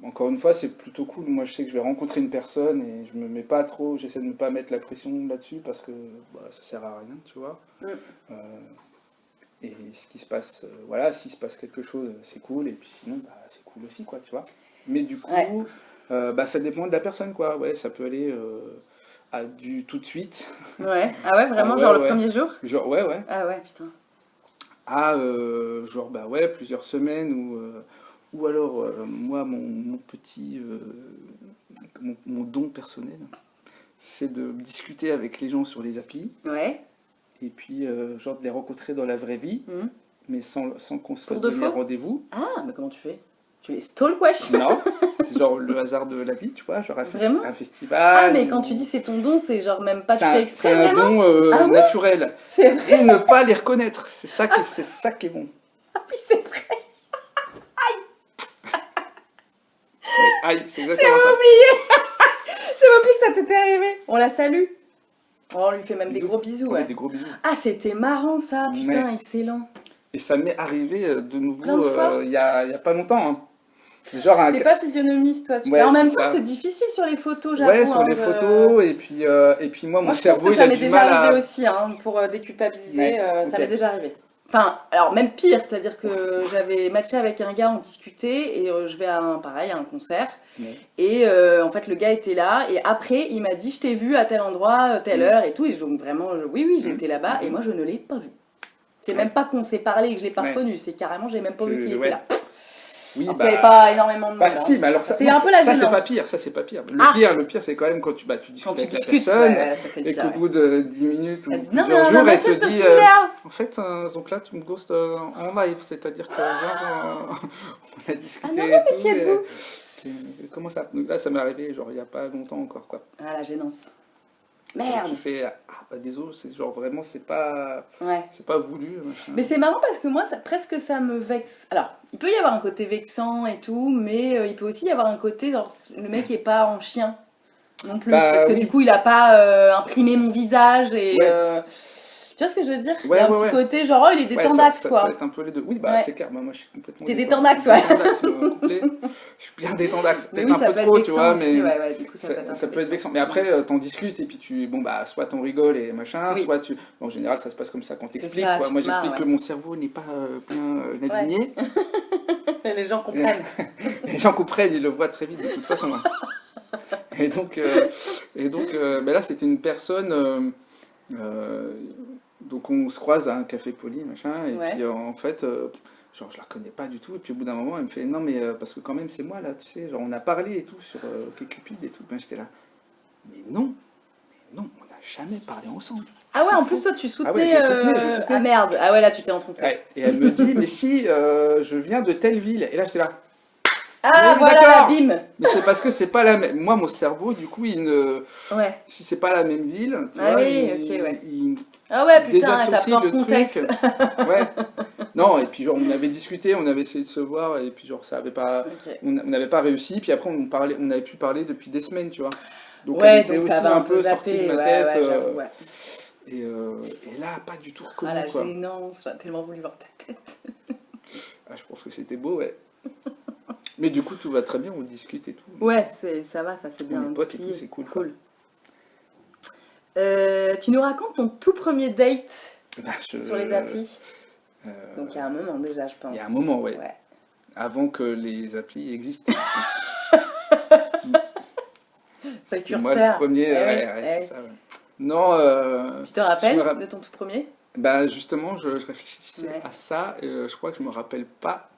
encore une fois, c'est plutôt cool. Moi, je sais que je vais rencontrer une personne et je me mets pas trop, j'essaie de ne pas mettre la pression là-dessus parce que bah, ça sert à rien, tu vois. Hmm. Euh, et ce qui se passe, voilà, s'il se passe quelque chose, c'est cool, et puis sinon, bah, c'est cool aussi, quoi, tu vois. Mais du Ouais. coup, bah, ça dépend de la personne, quoi. Ouais, ça peut aller à du tout de suite. Ouais. Ah ouais, Ah vraiment, ouais, genre le ouais. premier jour? Genre, ouais, ouais. Ah ouais, putain. À, genre, bah ouais, plusieurs semaines, ou alors, moi, mon petit, mon don personnel, c'est de discuter avec les gens sur les applis, Ouais. et puis, genre, de les rencontrer dans la vraie vie, Hmm. mais sans qu'on se Pour fasse de donner faux? rendez-vous. Ah, mais comment tu fais? Tu les stalk, wesh? Non, c'est genre le hasard de la vie, tu vois, genre Vraiment? un Ah, festival mais quand tu dis ou... c'est ton don, c'est genre même pas tu fais C'est exprès, un vraiment? don Ah ouais? naturel. C'est vrai? Et ne pas les reconnaître, c'est ça qui est bon. Ah oui, c'est vrai. Aïe, c'est J'avais exactement ça. oublié. J'avais oublié que ça t'était arrivé. On la salue. Oh, on lui fait même des Bisous. gros bisous, Ouais, ouais. des gros bisous. Ah, c'était marrant ça, putain, Ouais. excellent. Et ça m'est arrivé de Plein de nouveau fois. il y a pas longtemps. Hein. Genre un... T'es pas physionomiste, toi. Mais Ouais, en c'est même temps, c'est ça. difficile sur les photos, Ouais, j'avoue. sur Hein, les photos, et puis moi, mon moi, je pense cerveau, que il ça a m'est du déjà mal arrivé à... aussi, hein, pour déculpabiliser. Ouais, Ça ok. m'est déjà arrivé. Enfin, alors même pire, c'est-à-dire que j'avais matché avec un gars, on discutait, et je vais à pareil, à un concert. Ouais. Et en fait, le gars était là, et après, il m'a dit, je t'ai vu à tel endroit, telle heure, et tout. Et donc vraiment, oui, oui, j'étais là-bas, et moi, je ne l'ai pas vu. C'est Ouais. même pas qu'on s'est parlé et que je l'ai pas Ouais. reconnu, c'est carrément, j'ai même pas vu qu'il était Ouais. là. Oui, Alors qu'il n'y avait pas énormément de monde. bah Hein. si, mais alors ça, C'est non, un peu la ça c'est gênance. pas pire, ça c'est pas pire. Ah. Le pire c'est quand même quand tu Quand discutes tu avec la discutes, personne ouais, ça c'est le et pire. qu'au Ouais. bout de 10 minutes ou Elle dit, non, plusieurs non, jours, non, elle te Mathieu, dit Saint-Hilaire. en fait, donc là tu me ghostes en live, c'est-à-dire que genre on a discuté Ah non, et mais tout. qui êtes-vous? Comment ça? Donc là ça m'est arrivé genre il y a pas longtemps encore quoi. Ah, la gênance. Donc, Merde. tu fais ah bah désolé, c'est genre vraiment c'est pas Ouais. voulu machin. Mais c'est marrant parce que moi, presque ça me vexe. Alors, il peut y avoir un côté vexant et tout, mais il peut aussi y avoir un côté, genre, le mec est pas en chien non plus. Bah, Parce que oui. du coup, il a pas imprimé mon visage et. Ouais. Tu vois ce que je veux dire? Il y Ouais, a un ouais, petit ouais. côté, genre, oh, il est Ouais, détendax, ça quoi. peut être un peu les deux. Oui, bah Ouais. c'est clair, bah, moi je suis complètement T'es détendax, ouais. détendax, complet. Je suis bien détendax, Mais peut-être oui, un ça peu peut être trop, tu vexant vois, aussi, mais ouais, du coup, ça peut être un ça peu peut être vexant. Mais après, t'en discutes et puis bon, bah, soit t'en rigoles et machin, Oui. soit tu. Bon, en général, ça se passe comme ça quand t'expliques, ça, quoi. tu Moi, te marres, j'explique ouais. que mon cerveau n'est pas bien Ouais. aligné. Les gens comprennent. Les gens comprennent, ils le voient très vite de toute façon. Hein. Et donc, ben là, c'était une personne. Donc, on se croise à un café poli, machin, et Ouais. puis en fait, genre, je la connais pas du tout. Et puis, au bout d'un moment, elle me fait non, mais parce que quand même, c'est moi là, tu sais, genre, on a parlé et tout sur OkCupid et tout. Ben, j'étais là, mais non, on n'a jamais parlé ensemble. Ah ouais, C'est en faux. plus, toi, tu soutenais. Ah ouais, je soutenais. Ah merde, ah ouais, là, tu t'es enfoncé. Ouais. Et elle me dit, mais si, je viens de telle ville. Et là, j'étais là. Ah, Oui, voilà, d'accord. bim. Mais c'est parce que c'est pas la même. Moi, mon cerveau, du coup, Ouais. si c'est pas la même ville, tu Ah vois, oui, ok, ouais. il Ah ouais, putain, t'as désassocie peur le contexte. truc. Ouais. Non, et puis genre, on avait discuté, on avait essayé de se voir, et puis genre, ça avait pas. Ok. On n'avait pas réussi, puis après, on avait pu parler depuis des semaines, tu vois. Donc, Ouais, elle était donc aussi t'avais un peu zappé, sortie de ma ouais, tête. ouais, j'avoue, ouais. Et là, pas du tout reconnu, Ah, la quoi. gênance, j'ai tellement voulu voir ta tête. Ah, je pense que c'était beau, ouais. Mais du coup, tout va très bien, on discute et tout. Ouais, ça va, ça c'est bien. On est potes et Puis, tout, c'est cool. Cool. Tu nous racontes ton tout premier date Bah, sur les applis. euh, Donc il y a un moment déjà, je pense. il y a un moment, ouais. avant que les applis existent. Précurseur. Moi, le premier, Eh oui, ouais, eh c'est oui. ça. Ouais. Non, Tu te rappelles je me rapp- de ton tout premier? bah justement, je réfléchissais Ouais. à ça. Et, je crois que je me rappelle pas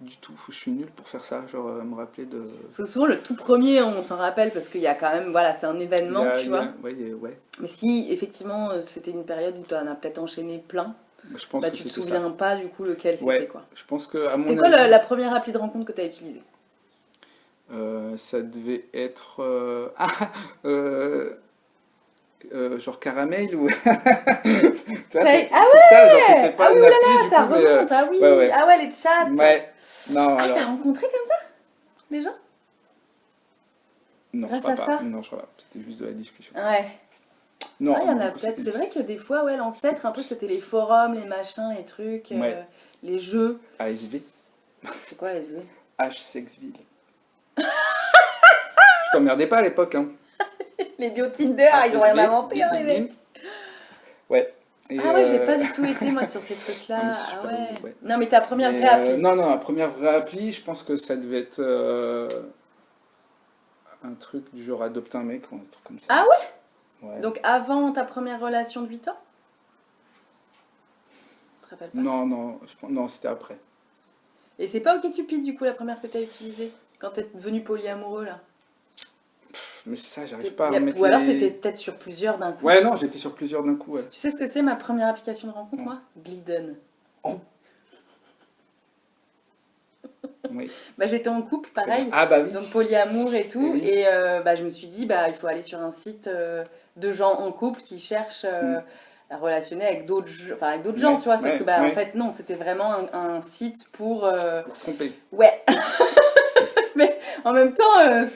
du tout. Je suis nul pour faire ça. Genre, me rappeler de. Parce que souvent, le tout premier, on s'en rappelle parce qu'il y a quand même, voilà, c'est un événement, tu vois. Ouais, ouais. Mais si, effectivement, c'était une période où tu en as peut-être enchaîné plein, Je pense bah que tu te c'était ça. souviens pas du coup lequel c'était, Ouais. quoi. Je pense que à mon C'était quoi avis, la première appli de rencontre que tu as utilisée? ça devait être genre caramel ou. Tu vois, c'est Ah ça. Genre, c'était pas Ah oui, une oulala, appli du ça coup, mais, remonte, ah oui, ouais, ouais. ah ouais, les chats. Ouais. Non, Ah, alors. t'as rencontré comme ça, des gens? Non, je grâce crois à pas. ça? Non, je crois pas. C'était juste de la discussion. Ouais. Non, Ah, il y en du a coup, peut-être. c'était C'est vrai que des fois, ouais, l'ancêtre, un peu, c'était les forums, les machins, les trucs, Ouais. les jeux. ASV, C'est quoi, SV? H-Sexville. Je t'emmerdais pas à l'époque, hein. Les bio Tinder, ils ont rien ASV, inventé, hein, les bim, bim, mecs. bim. Ouais. Et, Ah ouais, j'ai pas du tout été, moi, sur ces trucs-là. Ah, mais c'est Ah super ouais. beau, ouais. Non, mais ta première mais, vraie appli. non, la première vraie appli, je pense que ça devait être un truc du genre adopte un mec ou un truc comme ça. Ah ouais? Donc avant ta première relation de 8 ans? Tu te rappelles pas? Non, non, c'était après. Et c'est pas OkCupid, du coup, la première que t'as utilisée? Quand t'es devenu polyamoureux, là? Mais c'est ça, j'arrive pas à remettre Ou alors les- t'étais peut-être sur plusieurs d'un coup. Ouais, non, j'étais sur plusieurs d'un coup, ouais. Tu sais ce que c'est ma première application de rencontre, Non. moi? Glidden. Oui. Bah, j'étais en couple, pareil. Ah bah oui. Donc polyamour et tout. Eh oui. Et bah, je me suis dit, bah, il faut aller sur un site de gens en couple qui cherchent à relationner avec d'autres avec d'autres gens, Ouais, tu vois. Sauf ouais, que, bah, en ouais. fait, non, c'était vraiment un site pour. Pour tromper. Ouais. Mais en même temps,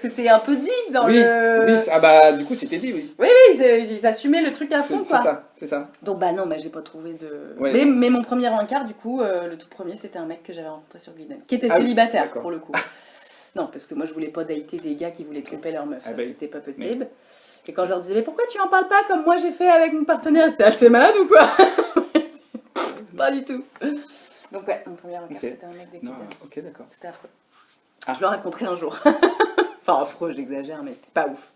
c'était un peu dit dans Oui, le. oui, ah bah du coup c'était dit, oui. Oui, ils assumaient le truc à fond, C'est quoi. ça, c'est ça. Donc, bah non, bah, j'ai pas trouvé de. Ouais. Mais mon premier encart, du coup, le tout premier, c'était un mec que j'avais rencontré sur Glidden, qui était Ah oui, célibataire, d'accord. pour le coup. Non, parce que moi, je voulais pas dater des gars qui voulaient tromper leur meuf. Ah Ça, bah oui. c'était pas possible. Et quand je leur disais, mais pourquoi tu en parles pas comme moi j'ai fait avec mon partenaire? C'était, ah, t'es malade ou quoi? Pas du tout. Donc, ouais, mon premier encart, Ok. c'était un mec de Non, Glidden. ok, d'accord. C'était affreux. Ah. Je le raconterai un jour. Enfin, affreux, j'exagère, mais c'était pas ouf.